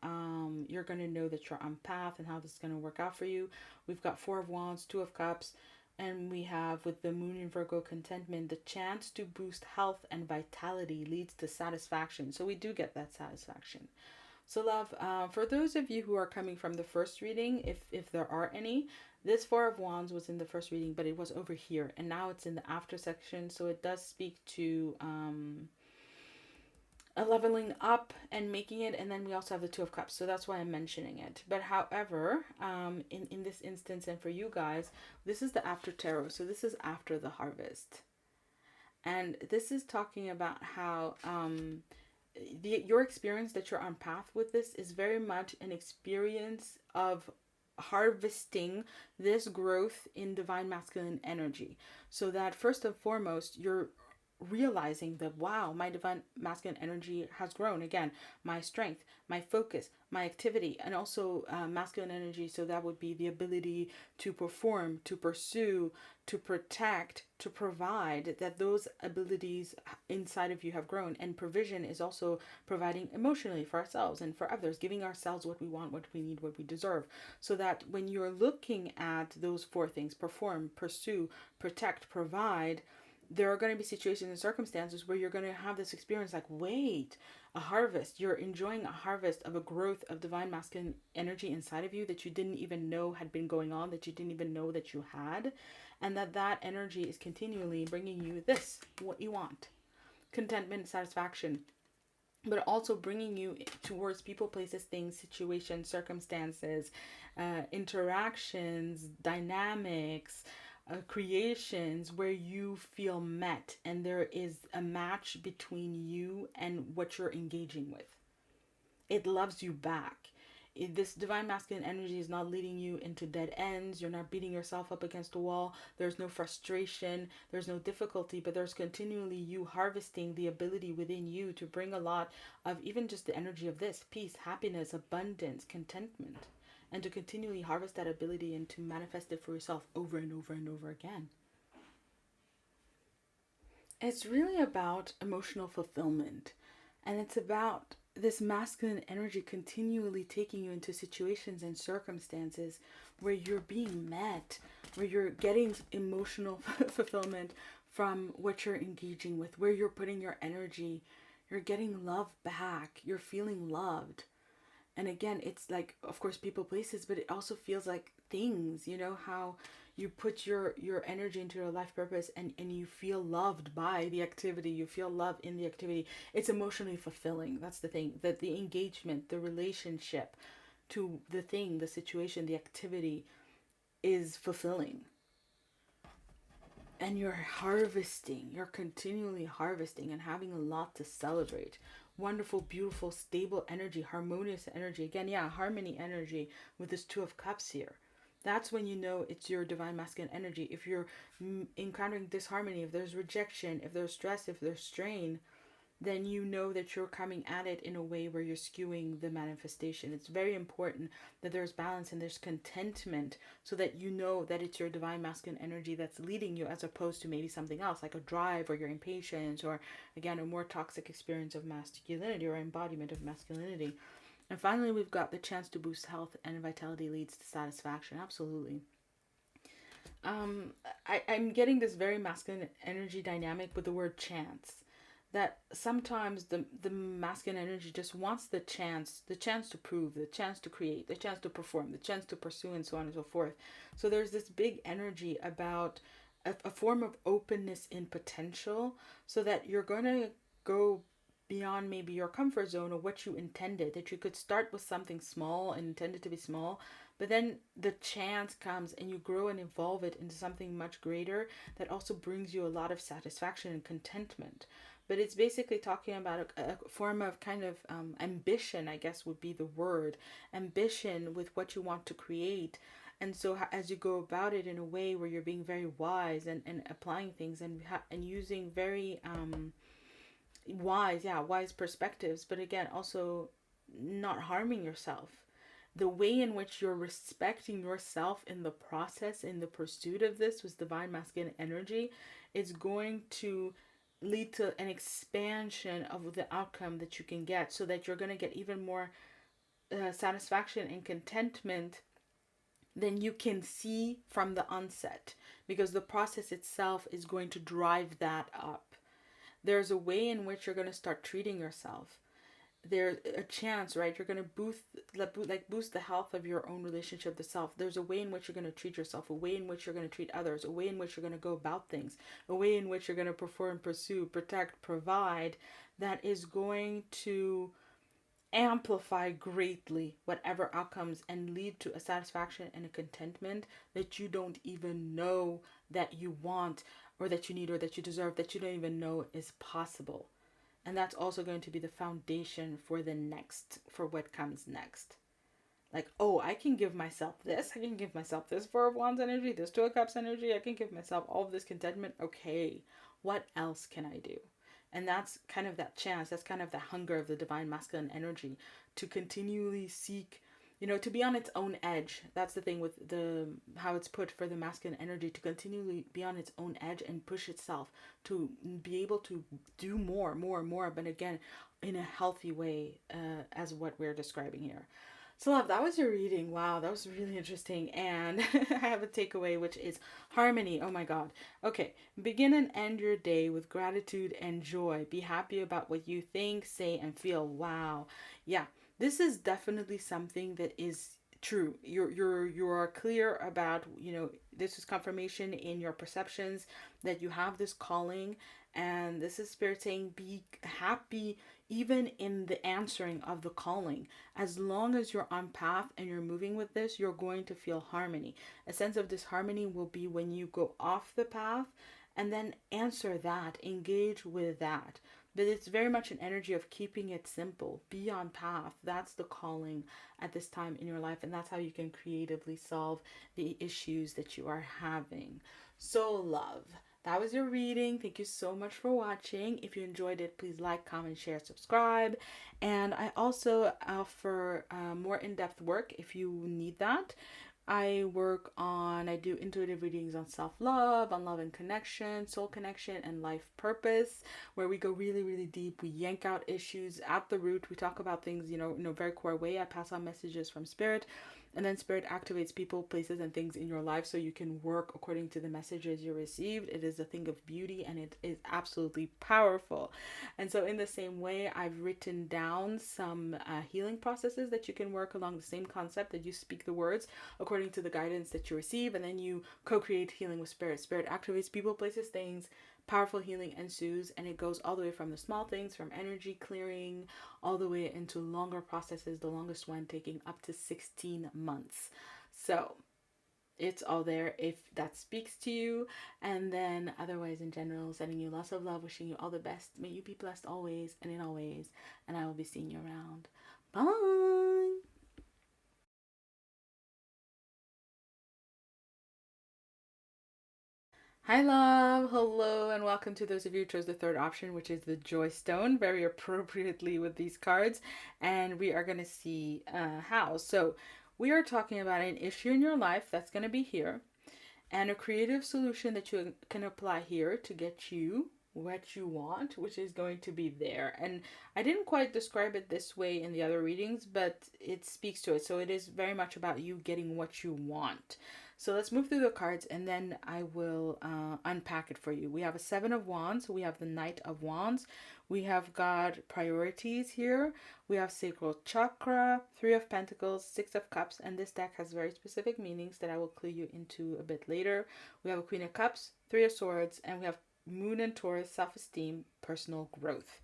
you're going to know that you're on path and how this is going to work out for you. We've got Four of Wands, Two of Cups, and we have, with the Moon in Virgo, contentment. The chance to boost health and vitality leads to satisfaction. So we do get that satisfaction. So love, for those of you who are coming from the first reading, if there are any, this Four of Wands was in the first reading, but it was over here, and now it's in the after section. So it does speak to a leveling up and making it, and then we also have the Two of Cups, so that's why I'm mentioning it. But however, in this instance, and for you guys, this is the after tarot, so this is after the harvest, and this is talking about how your experience that you're on path with this is very much an experience of harvesting this growth in divine masculine energy, so that first and foremost you're realizing that, wow, my divine masculine energy has grown again, my strength, my focus, my activity, and also masculine energy. So that would be the ability to perform, to pursue, to protect, to provide, that those abilities inside of you have grown. And provision is also providing emotionally for ourselves and for others, giving ourselves what we want, what we need, what we deserve. So that when you're looking at those four things, perform, pursue, protect, provide, there are going to be situations and circumstances where you're going to have this experience like, wait, a harvest. You're enjoying a harvest of a growth of divine masculine energy inside of you that you didn't even know had been going on, that you didn't even know that you had. And that energy is continually bringing you this, what you want. Contentment, satisfaction. But also bringing you towards people, places, things, situations, circumstances, interactions, dynamics, creations where you feel met and there is a match between you and what you're engaging with. It loves you back. This divine masculine energy is not leading you into dead ends. You're not beating yourself up against a wall. There's no frustration. There's no difficulty, but there's continually you harvesting the ability within you to bring a lot of even just the energy of this peace, happiness, abundance, contentment, and to continually harvest that ability and to manifest it for yourself over and over and over again. It's really about emotional fulfillment, and it's about this masculine energy continually taking you into situations and circumstances where you're being met, where you're getting emotional fulfillment from what you're engaging with, where you're putting your energy, you're getting love back, you're feeling loved. And again, it's like, of course, people, places, but it also feels like things, you know, how you put your energy into your life purpose and you feel loved by the activity, you feel love in the activity. It's emotionally fulfilling. That's the thing, that the engagement, the relationship to the thing, the situation, the activity is fulfilling. And you're harvesting, you're continually harvesting and having a lot to celebrate. Wonderful, beautiful, stable energy, harmonious energy. Again, yeah, harmony energy with this Two of Cups here. That's when you know it's your divine masculine energy. If you're encountering disharmony, if there's rejection, if there's stress, if there's strain, then you know that you're coming at it in a way where you're skewing the manifestation. It's very important that there's balance and there's contentment so that you know that it's your divine masculine energy that's leading you, as opposed to maybe something else like a drive or your impatience or, again, a more toxic experience of masculinity or embodiment of masculinity. And finally, we've got the chance to boost health and vitality leads to satisfaction. Absolutely. I'm getting this very masculine energy dynamic with the word chance. That sometimes the masculine energy just wants the chance to prove, the chance to create, the chance to perform, the chance to pursue, and so on and so forth. So there's this big energy about a form of openness in potential, so that you're going to go beyond maybe your comfort zone or what you intended, that you could start with something small and intended to be small, but then the chance comes and you grow and evolve it into something much greater that also brings you a lot of satisfaction and contentment. But it's basically talking about a form of kind of ambition, I guess would be the word. Ambition with what you want to create. And so as you go about it in a way where you're being very wise and applying things and using very, wise perspectives, but again, also not harming yourself. The way in which you're respecting yourself in the process, in the pursuit of this with divine masculine energy, is going to lead to an expansion of the outcome that you can get, so that you're going to get even more satisfaction and contentment than you can see from the onset, because the process itself is going to drive that up. There's a way in which you're going to start treating yourself. There's a chance, right? You're going to boost the health of your own relationship to self. There's a way in which you're going to treat yourself, a way in which you're going to treat others, a way in which you're going to go about things, a way in which you're going to perform, pursue, protect, provide, that is going to amplify greatly whatever outcomes and lead to a satisfaction and a contentment that you don't even know that you want, or that you need, or that you deserve, that you don't even know is possible. And that's also going to be the foundation for for what comes next. Like, oh, I can give myself this. I can give myself this Four of Wands energy, this Two of Cups energy. I can give myself all of this contentment. Okay, what else can I do? And that's kind of that chance. That's kind of the hunger of the divine masculine energy to continually seek, to be on its own edge. That's the thing with how it's put for the masculine energy, to continually be on its own edge and push itself to be able to do more, but again, in a healthy way, as what we're describing here. So, love, that was your reading. Wow, that was really interesting. And I have a takeaway, which is harmony. Oh my God. Okay. Begin and end your day with gratitude and joy. Be happy about what you think, say, and feel. Wow. Yeah. This is definitely something that is true. You're clear about, this is confirmation in your perceptions that you have this calling, and this is spirit saying be happy even in the answering of the calling. As long as you're on path and you're moving with this, you're going to feel harmony. A sense of disharmony will be when you go off the path, and then answer that, engage with that. But it's very much an energy of keeping it simple. Be on path. That's the calling at this time in your life. And that's how you can creatively solve the issues that you are having. So, love, that was your reading. Thank you so much for watching. If you enjoyed it, please like, comment, share, subscribe. And I also offer more in-depth work if you need that. I do intuitive readings on self-love, on love and connection, soul connection, and life purpose, where we go really, really deep. We yank out issues at the root. We talk about things, in a very core way. I pass on messages from spirit, and then spirit activates people, places, and things in your life so you can work according to the messages you received. It is a thing of beauty, and it is absolutely powerful. And so in the same way, I've written down some healing processes that you can work along the same concept, that you speak the words according to the guidance that you receive, and then you co-create healing with spirit. Spirit activates people, places, things. Powerful healing ensues, and it goes all the way from the small things, from energy clearing, all the way into longer processes, the longest one taking up to 16 months. So it's all there if that speaks to you. And then otherwise, in general, sending you lots of love, wishing you all the best. May you be blessed always and in all ways, and I will be seeing you around. Bye. Hi, love. Hello, and welcome to those of you who chose the third option, which is the Joy Stone, very appropriately with these cards. And we are going to see how. So, we are talking about an issue in your life that's going to be here, and a creative solution that you can apply here to get you what you want, which is going to be there. And I didn't quite describe it this way in the other readings, but it speaks to it. So, it is very much about you getting what you want. So let's move through the cards, and then I will unpack it for you. We have a Seven of Wands. We have the Knight of Wands. We have got priorities here. We have Sacral Chakra, Three of Pentacles, Six of Cups, and this deck has very specific meanings that I will clue you into a bit later. We have a Queen of Cups, Three of Swords, and we have Moon and Taurus, self-esteem, personal growth.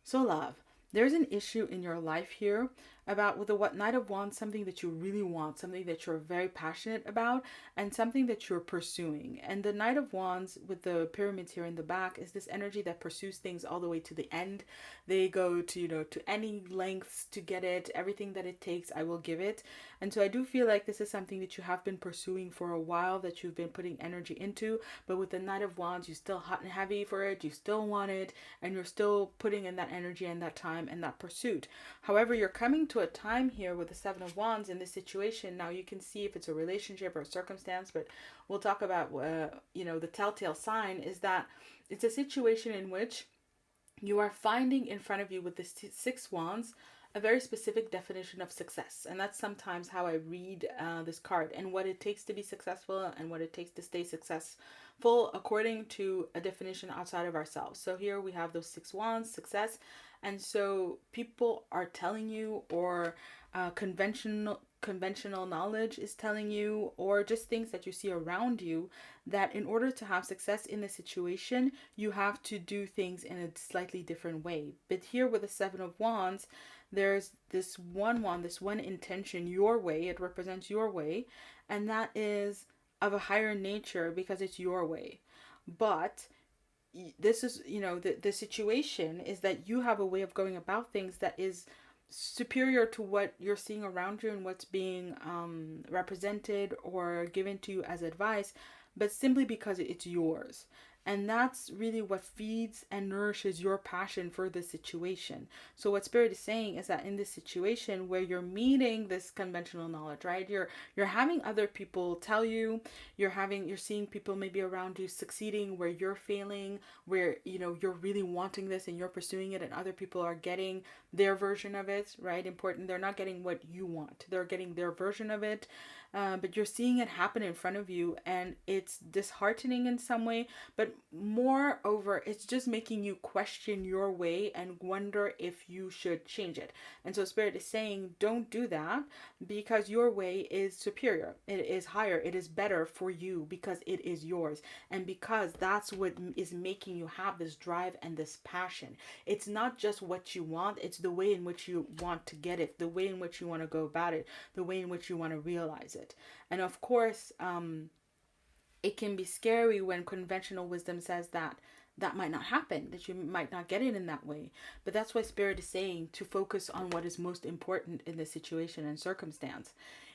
So, love, there's an issue in your life here, about with the what Knight of Wands, something that you really want, something that you're very passionate about, and something that you're pursuing. And the Knight of Wands with the pyramids here in the back is this energy that pursues things all the way to the end. They go to, to any lengths to get it, everything that it takes, I will give it. And so I do feel like this is something that you have been pursuing for a while, that you've been putting energy into, but with the Knight of Wands, you still hot and heavy for it, you still want it, and you're still putting in that energy and that time and that pursuit. However, you're coming to a time here with the Seven of Wands in this situation. Now you can see if it's a relationship or a circumstance, but we'll talk about, the telltale sign is that it's a situation in which you are finding in front of you with the Six Wands a very specific definition of success. And that's sometimes how I read this card, and what it takes to be successful and what it takes to stay successful according to a definition outside of ourselves. So here we have those Six Wands, success. And so people are telling you, or conventional knowledge is telling you, or just things that you see around you, that in order to have success in the situation, you have to do things in a slightly different way. But here with the Seven of Wands, there's this one wand, this one intention, your way. It represents your way, and that is of a higher nature because it's your way. But this is, the situation is that you have a way of going about things that is superior to what you're seeing around you and what's being represented or given to you as advice, but simply because it's yours. And that's really what feeds and nourishes your passion for the situation. So what Spirit is saying is that in this situation where you're meeting this conventional knowledge, right? You're having other people tell you, you're seeing people maybe around you succeeding where you're failing, where, you're really wanting this and you're pursuing it, and other people are getting their version of it, right? Important. They're not getting what you want. They're getting their version of it. But you're seeing it happen in front of you, and it's disheartening in some way, but moreover, it's just making you question your way and wonder if you should change it. And so Spirit is saying, don't do that, because your way is superior. It is higher. It is better for you because it is yours. And because that's what is making you have this drive and this passion. It's not just what you want. It's the way in which you want to get it, the way in which you want to go about it, the way in which you want to realize it. And of course, it can be scary when conventional wisdom says that might not happen, that you might not get it in that way. But that's why Spirit is saying to focus on what is most important in the situation and circumstance.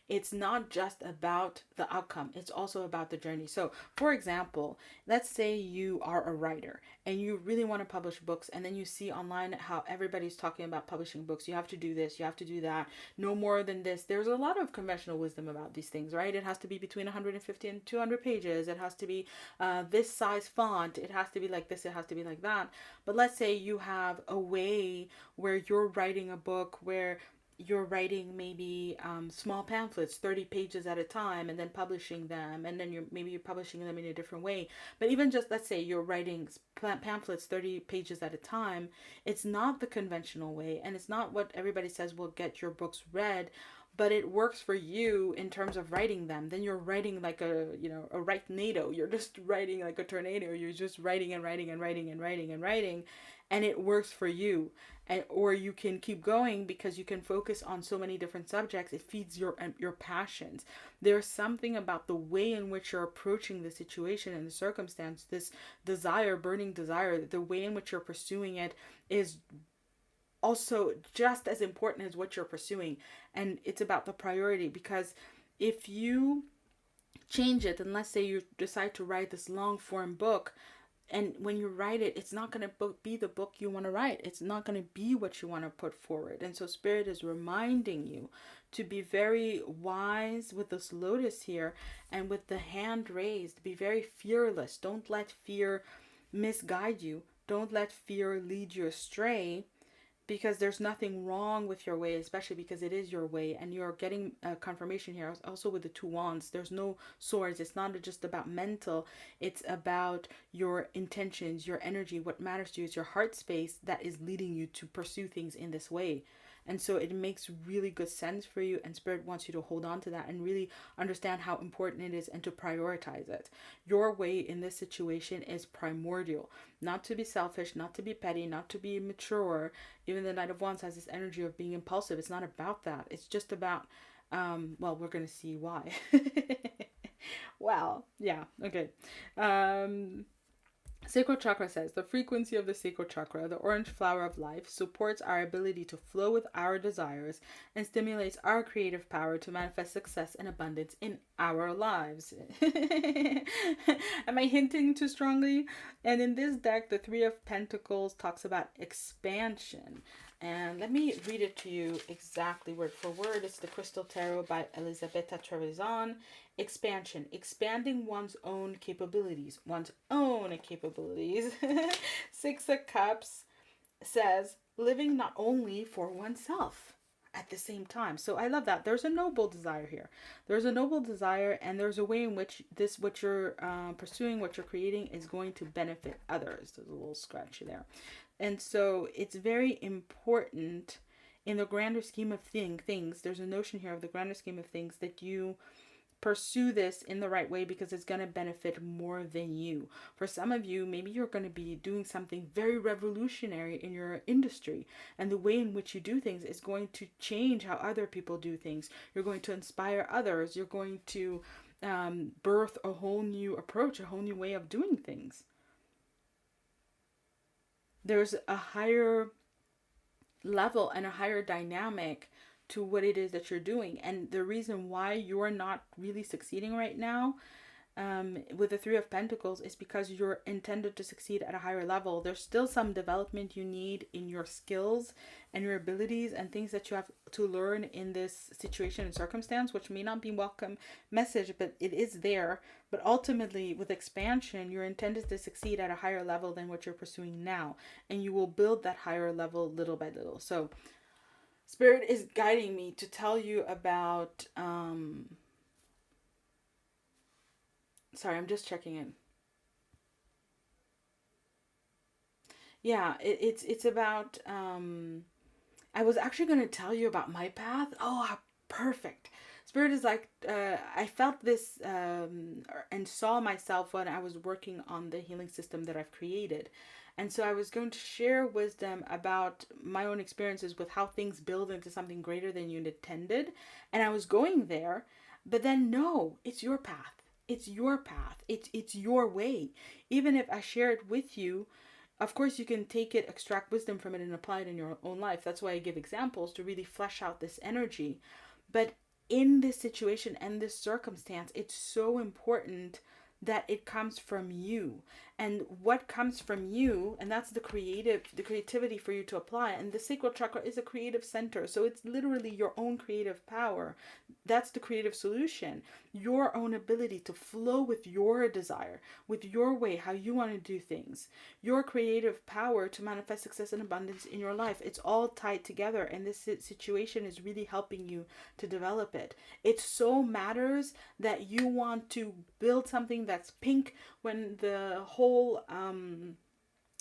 It's not just about the outcome. It's also about the journey. So, for example, let's say you are a writer and you really want to publish books, and then you see online how everybody's talking about publishing books. You have to do this, you have to do that, no more than this. There's a lot of conventional wisdom about these things, right? It has to be between 150 and 200 pages. It has to be this size font. It has to be like this. It has to be like that. But let's say you have a way where you're writing a book where you're writing maybe small pamphlets, 30 pages at a time, and then publishing them, and then you're publishing them in a different way. But even just, let's say you're writing pamphlets 30 pages at a time, it's not the conventional way, and it's not what everybody says will get your books read, but it works for you in terms of writing them. Then you're writing like a tornado. You're just writing like a tornado. You're just writing and writing and writing and writing and writing, and it works for you. And or you can keep going because you can focus on so many different subjects. It feeds your passions. There's something about the way in which you're approaching the situation and the circumstance, this desire, burning desire, the way in which you're pursuing it is also just as important as what you're pursuing. And it's about the priority, because if you change it, and let's say you decide to write this long form book, and when you write it, it's not going to be the book you want to write. It's not going to be what you want to put forward. And so Spirit is reminding you to be very wise with this lotus here, and with the hand raised, be very fearless. Don't let fear misguide you. Don't let fear lead you astray, because there's nothing wrong with your way, especially because it is your way. And you're getting a confirmation here also with the two wands. There's no swords. It's not just about mental. It's about your intentions, your energy. What matters to you is your heart space that is leading you to pursue things in this way. And so it makes really good sense for you, and Spirit wants you to hold on to that and really understand how important it is and to prioritize it. Your way in this situation is primordial. Not to be selfish, not to be petty, not to be immature. Even the Knight of Wands has this energy of being impulsive. It's not about that. It's just about, well, we're going to see why. Well, yeah, okay. Sacral chakra says the frequency of the sacral chakra, the orange flower of life, supports our ability to flow with our desires and stimulates our creative power to manifest success and abundance in our lives. Am I hinting too strongly? And in this deck, the Three of Pentacles talks about expansion. And let me read it to you exactly word for word. It's the Crystal Tarot by Elisabetta Trevisan. Expansion, expanding one's own capabilities. Six of Cups says living not only for oneself at the same time. So I love that. There's a noble desire here. There's a noble desire, and there's a way in which this, what you're pursuing, what you're creating, is going to benefit others. There's a little scratch there. And so it's very important in the grander scheme of things. There's a notion here of the grander scheme of things that you pursue this in the right way, because it's going to benefit more than you. For some of you, maybe you're going to be doing something very revolutionary in your industry, and the way in which you do things is going to change how other people do things. You're going to inspire others. You're going to birth a whole new approach, a whole new way of doing things. There's a higher level and a higher dynamic to what it is that you're doing. And the reason why you're not really succeeding right now with the Three of Pentacles is because you're intended to succeed at a higher level. There's still some development you need in your skills and your abilities and things that you have to learn in this situation and circumstance, which may not be welcome message, but it is there. But ultimately, with expansion, you're intended to succeed at a higher level than what you're pursuing now, and you will build that higher level little by little. So Spirit is guiding me to tell you about sorry, I'm just checking in. Yeah, it's about I was actually going to tell you about my path. Oh, perfect. Spirit is like, I felt this and saw myself when I was working on the healing system that I've created. And so I was going to share wisdom about my own experiences with how things build into something greater than you intended. And I was going there, but then no, it's your path. It's your path. It's your way. Even if I share it with you, of course you can take it, extract wisdom from it, and apply it in your own life. That's why I give examples to really flesh out this energy. But in this situation and this circumstance, it's so important that it comes from you. And what comes from you, and that's the creativity for you to apply. And the sacral chakra is a creative center, so it's literally your own creative power. That's the creative solution. Your own ability to flow with your desire, with your way, how you want to do things. Your creative power to manifest success and abundance in your life. It's all tied together, and this situation is really helping you to develop it. It so matters that you want to build something that's pink when the whole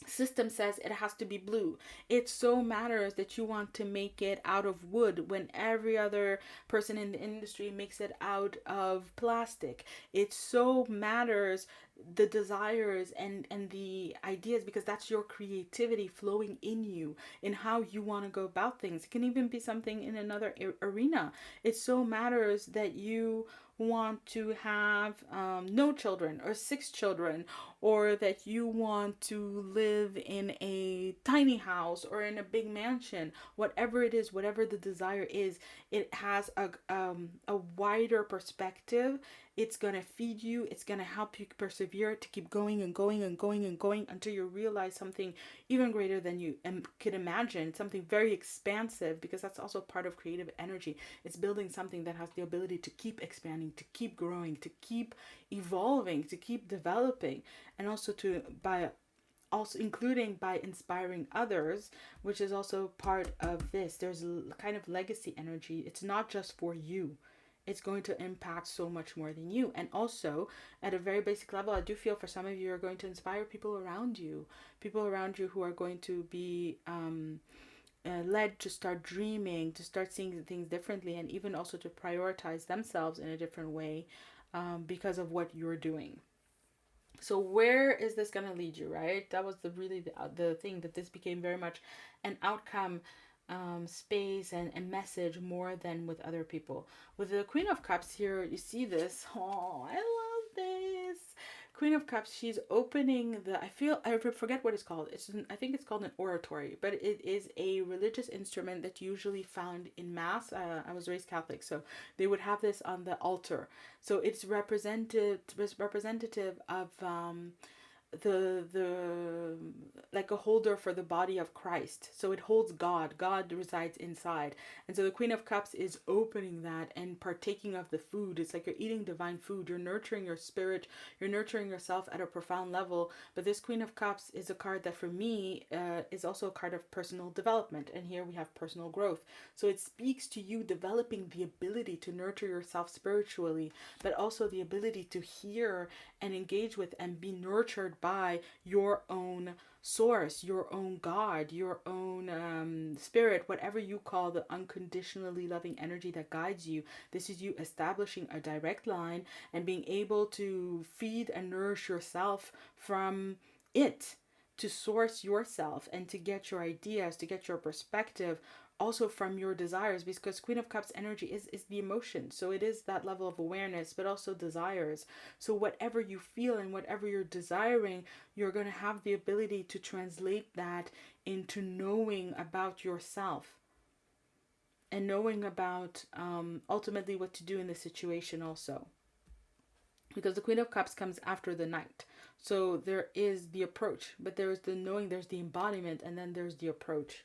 system says it has to be blue. It so matters that you want to make it out of wood when every other person in the industry makes it out of plastic. It so matters the desires and the ideas, because that's your creativity flowing in you, in how you want to go about things. It can even be something in another arena. It so matters that you want to have no children or 6 children, or that you want to live in a tiny house or in a big mansion. Whatever it is, whatever the desire is, it has a wider perspective. It's going to feed you. It's going to help you persevere to keep going and going and going and going until you realize something even greater than you could imagine, something very expansive, because that's also part of creative energy. It's building something that has the ability to keep expanding, to keep growing, to keep evolving, to keep developing, and also including by inspiring others, which is also part of this. There's a kind of legacy energy. It's not just for you. It's going to impact so much more than you. And also, at a very basic level, I do feel for some of you are going to inspire people around you who are going to be led to start dreaming, to start seeing things differently, and even also to prioritize themselves in a different way, because of what you're doing. So where is this going to lead you, right? That was the thing, that this became very much an outcome, space, and a message more than with other people. With the Queen of Cups here, you see this. Oh, I love this. Queen of Cups, she's opening I forget what it's called. I think it's called an oratory, but it is a religious instrument that usually found in mass. I was raised Catholic, so they would have this on the altar. So it's representative of, the like a holder for the body of Christ. So it holds God. God resides inside. And so the Queen of Cups is opening that and partaking of the food. It's like you're eating divine food. You're nurturing your spirit. You're nurturing yourself at a profound level. But this Queen of Cups is a card that for me is also a card of personal development. And here we have personal growth. So it speaks to you developing the ability to nurture yourself spiritually, but also the ability to hear and engage with and be nurtured by your own source, your own God, your own spirit, whatever you call the unconditionally loving energy that guides you. This is you establishing a direct line and being able to feed and nourish yourself from it, to source yourself and to get your ideas, to get your perspective also from your desires, because Queen of Cups energy is the emotion. So it is that level of awareness, but also desires. So whatever you feel and whatever you're desiring, you're going to have the ability to translate that into knowing about yourself and knowing about ultimately what to do in the situation also. Because the Queen of Cups comes after the Knight. So there is the approach, but there's the knowing, there's the embodiment, and then there's the approach.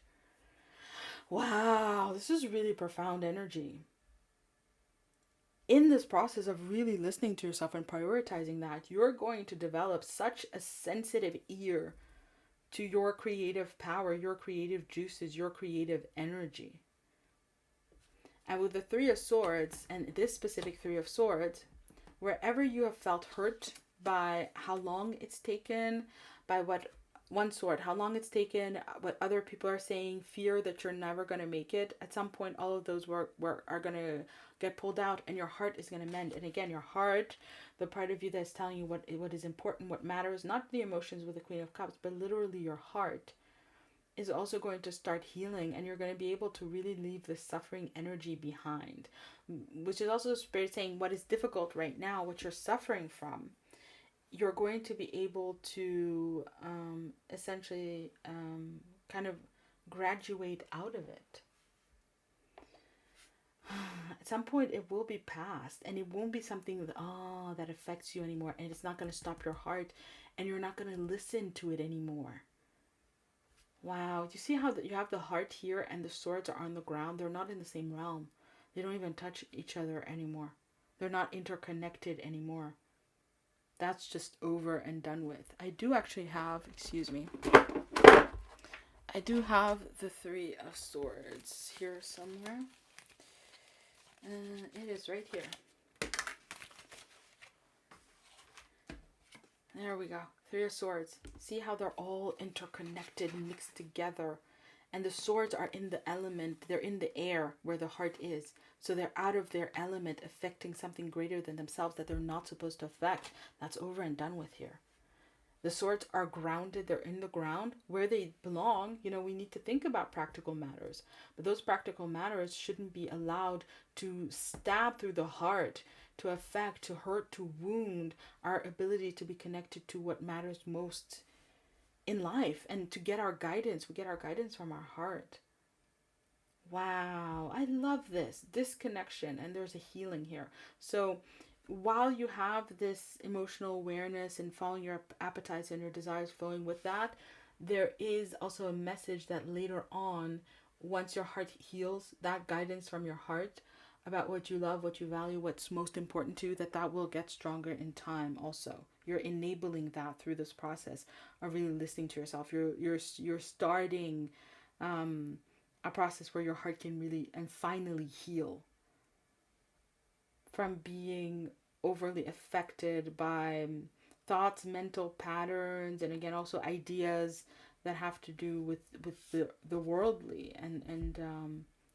Wow, this is really profound energy. In this process of really listening to yourself and prioritizing that, you're going to develop such a sensitive ear to your creative power, your creative juices, your creative energy. And with the Three of Swords, and this specific Three of Swords, wherever you have felt hurt by how long it's taken, by what one sword, how long it's taken, what other people are saying, fear that you're never going to make it, at some point all of those are going to get pulled out and your heart is going to mend. And again, your heart, the part of you that's telling you what is important, what matters, not the emotions with the Queen of Cups, but literally your heart, is also going to start healing, and you're going to be able to really leave the suffering energy behind, which is also the Spirit saying what is difficult right now, what you're suffering from, you're going to be able to essentially kind of graduate out of it. At some point it will be past, and it won't be something that affects you anymore, and it's not going to stop your heart, and you're not going to listen to it anymore. Wow, you see how you have the heart here and the swords are on the ground? They're not in the same realm. They don't even touch each other anymore. They're not interconnected anymore. That's just over and done with. I do actually have, excuse me, I do have the Three of Swords here somewhere. It is right here. There we go. Three of Swords. See how they're all interconnected, mixed together. And the swords are in the element. They're in the air where the heart is. So they're out of their element, affecting something greater than themselves that they're not supposed to affect. That's over and done with here. The swords are grounded. They're in the ground where they belong. You know, we need to think about practical matters. But those practical matters shouldn't be allowed to stab through the heart, to affect, to hurt, to wound our ability to be connected to what matters most in life, and to get our guidance. We get our guidance from our heart. Wow, I love this connection, and there's a healing here. So while you have this emotional awareness and following your appetites and your desires, flowing with that, there is also a message that later on, once your heart heals, that guidance from your heart about what you love, what you value, what's most important to you, that will get stronger in time also. You're enabling that through this process of really listening to yourself. You're starting a process where your heart can really and finally heal from being overly affected by thoughts, mental patterns, and again also ideas that have to do with the worldly and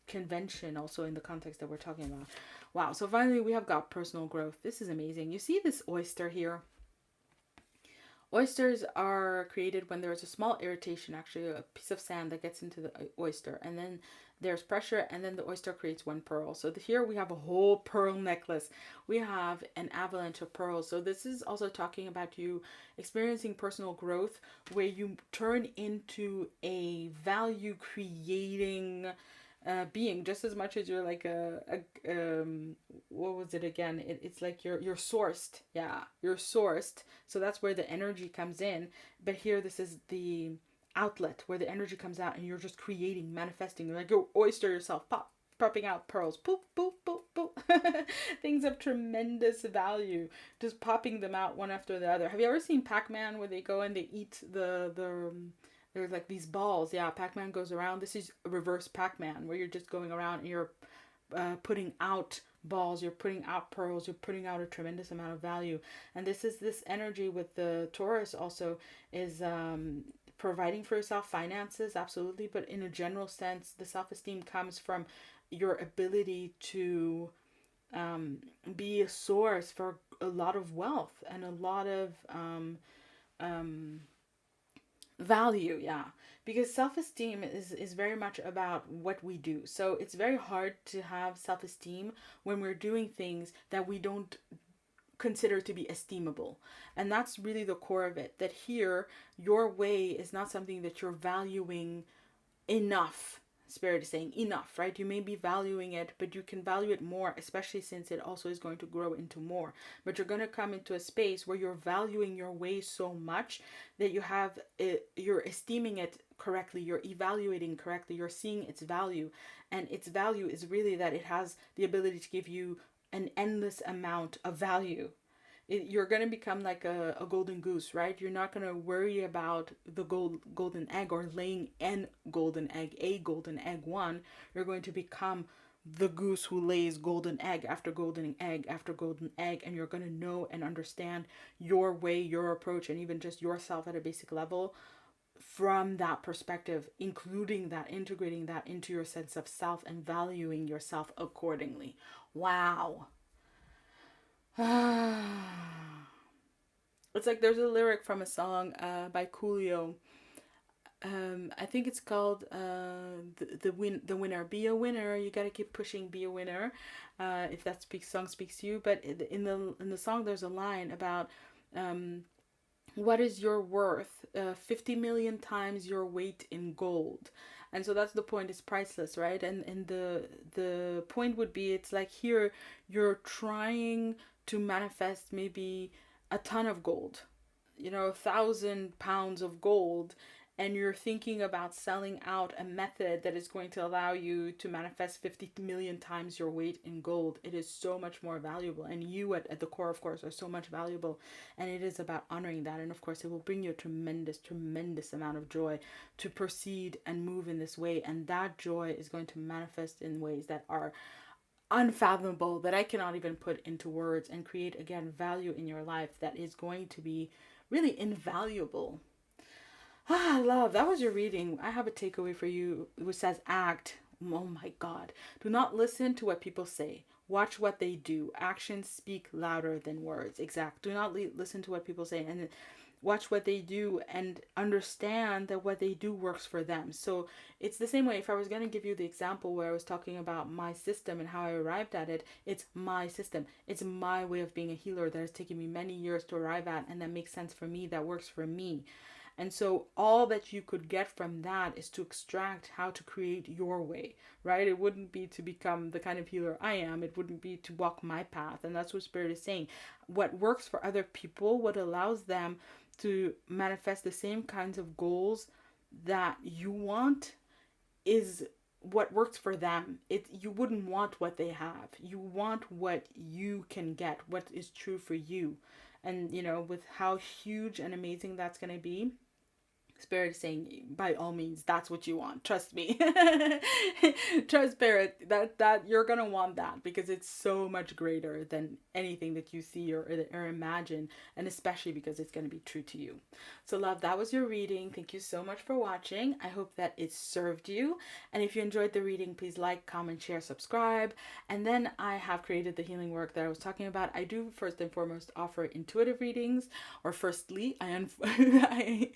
convention, also in the context that we're talking about. Wow. So finally we have got personal growth. This is amazing. You see this oyster here? Oysters are created when there's a small irritation, actually a piece of sand that gets into the oyster, and then there's pressure, and then the oyster creates one pearl. So here we have a whole pearl necklace. We have an avalanche of pearls. So this is also talking about you experiencing personal growth, where you turn into a value creating being, just as much as you're like what was it again, it's like you're sourced. Yeah, you're sourced. So that's where the energy comes in. But here this is the outlet where the energy comes out, and you're just creating, manifesting, like your oyster yourself, popping out pearls, poop poop poop poop. Things of tremendous value, just popping them out one after the other. Have you ever seen Pac-Man, where they go and they eat the there's like these balls? Yeah, Pac-Man goes around. This is reverse Pac-Man, where you're just going around and you're putting out balls, you're putting out pearls, you're putting out a tremendous amount of value. And this energy with the Taurus also is providing for yourself, finances, absolutely. But in a general sense, the self-esteem comes from your ability to be a source for a lot of wealth and a lot of value. Yeah, because self-esteem is very much about what we do. So it's very hard to have self-esteem when we're doing things that we don't consider to be esteemable. And that's really the core of it, that here your way is not something that you're valuing enough. Spirit is saying enough, right? You may be valuing it, but you can value it more, especially since it also is going to grow into more. But you're going to come into a space where you're valuing your way so much that you're esteeming it correctly, you're evaluating correctly, you're seeing its value. And its value is really that it has the ability to give you an endless amount of value. You're going to become like a golden goose, right? You're not going to worry about the golden egg, or laying a golden egg one. You're going to become the goose who lays golden egg after golden egg after golden egg, and you're going to know and understand your way, your approach, and even just yourself at a basic level from that perspective, including that, integrating that into your sense of self and valuing yourself accordingly. Wow. It's like there's a lyric from a song by Coolio. I think it's called the winner. Be a winner. You gotta keep pushing. Be a winner. If that song speaks to you. But in the song, there's a line about what is your worth? 50 million times your weight in gold. And so that's the point. It's priceless, right? And the point would be, it's like here you're trying to manifest maybe a ton of gold, 1,000 pounds of gold, and you're thinking about selling out a method that is going to allow you to manifest 50 million times your weight in gold. It is so much more valuable, and you at the core, of course, are so much valuable, and it is about honoring that. And of course, it will bring you a tremendous amount of joy to proceed and move in this way, and that joy is going to manifest in ways that are unfathomable, that I cannot even put into words, and create, again, value in your life that is going to be really invaluable. Love, that was your reading. I have a takeaway for you which says act. Oh my God. Do not listen to what people say. Watch what they do. Actions speak louder than words. Exact. Do not listen to what people say, and watch what they do, and understand that what they do works for them. So it's the same way. If I was going to give you the example where I was talking about my system and how I arrived at it, it's my system. It's my way of being a healer that has taken me many years to arrive at, and that makes sense for me, that works for me. And so all that you could get from that is to extract how to create your way, right? It wouldn't be to become the kind of healer I am. It wouldn't be to walk my path. And that's what Spirit is saying. What works for other people, what allows them to manifest the same kinds of goals that you want, is what works for them. You wouldn't want what they have. You want what you can get, what is true for you. And with how huge and amazing that's going to be, Spirit is saying, by all means, that's what you want. Trust me. Trust Spirit that you're gonna want that, because it's so much greater than anything that you see or imagine, and especially because it's gonna be true to you. So love, that was your reading. Thank you so much for watching. I hope that it served you. And if you enjoyed the reading, please like, comment, share, subscribe. And then I have created the healing work that I was talking about. I do first and foremost offer intuitive readings, or firstly, I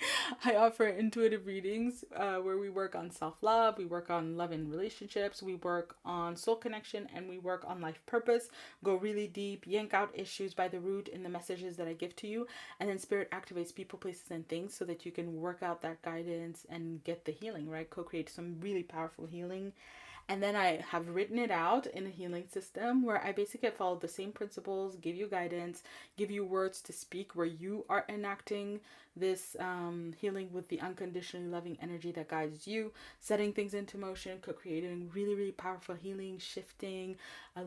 offer intuitive readings where we work on self-love, we work on love and relationships, we work on soul connection, and we work on life purpose. Go really deep, yank out issues by the root in the messages that I give to you, and then Spirit activates people, places, and things so that you can work out that guidance and get the healing, right? Co-create some really powerful healing. And then I have written it out in a healing system where I basically follow the same principles, give you guidance, give you words to speak where you are enacting this healing with the unconditionally loving energy that guides you, setting things into motion, co-creating really, really powerful healing, shifting,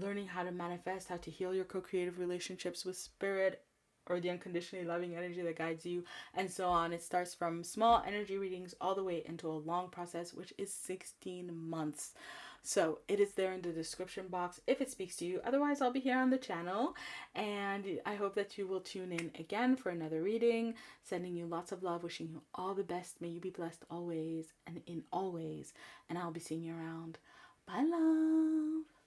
learning how to manifest, how to heal your co-creative relationships with Spirit, or the unconditionally loving energy that guides you, and so on. It starts from small energy readings all the way into a long process, which is 16 months. So it is there in the description box if it speaks to you. Otherwise, I'll be here on the channel, and I hope that you will tune in again for another reading. Sending you lots of love, wishing you all the best. May you be blessed always and in all ways, and I'll be seeing you around. Bye, love.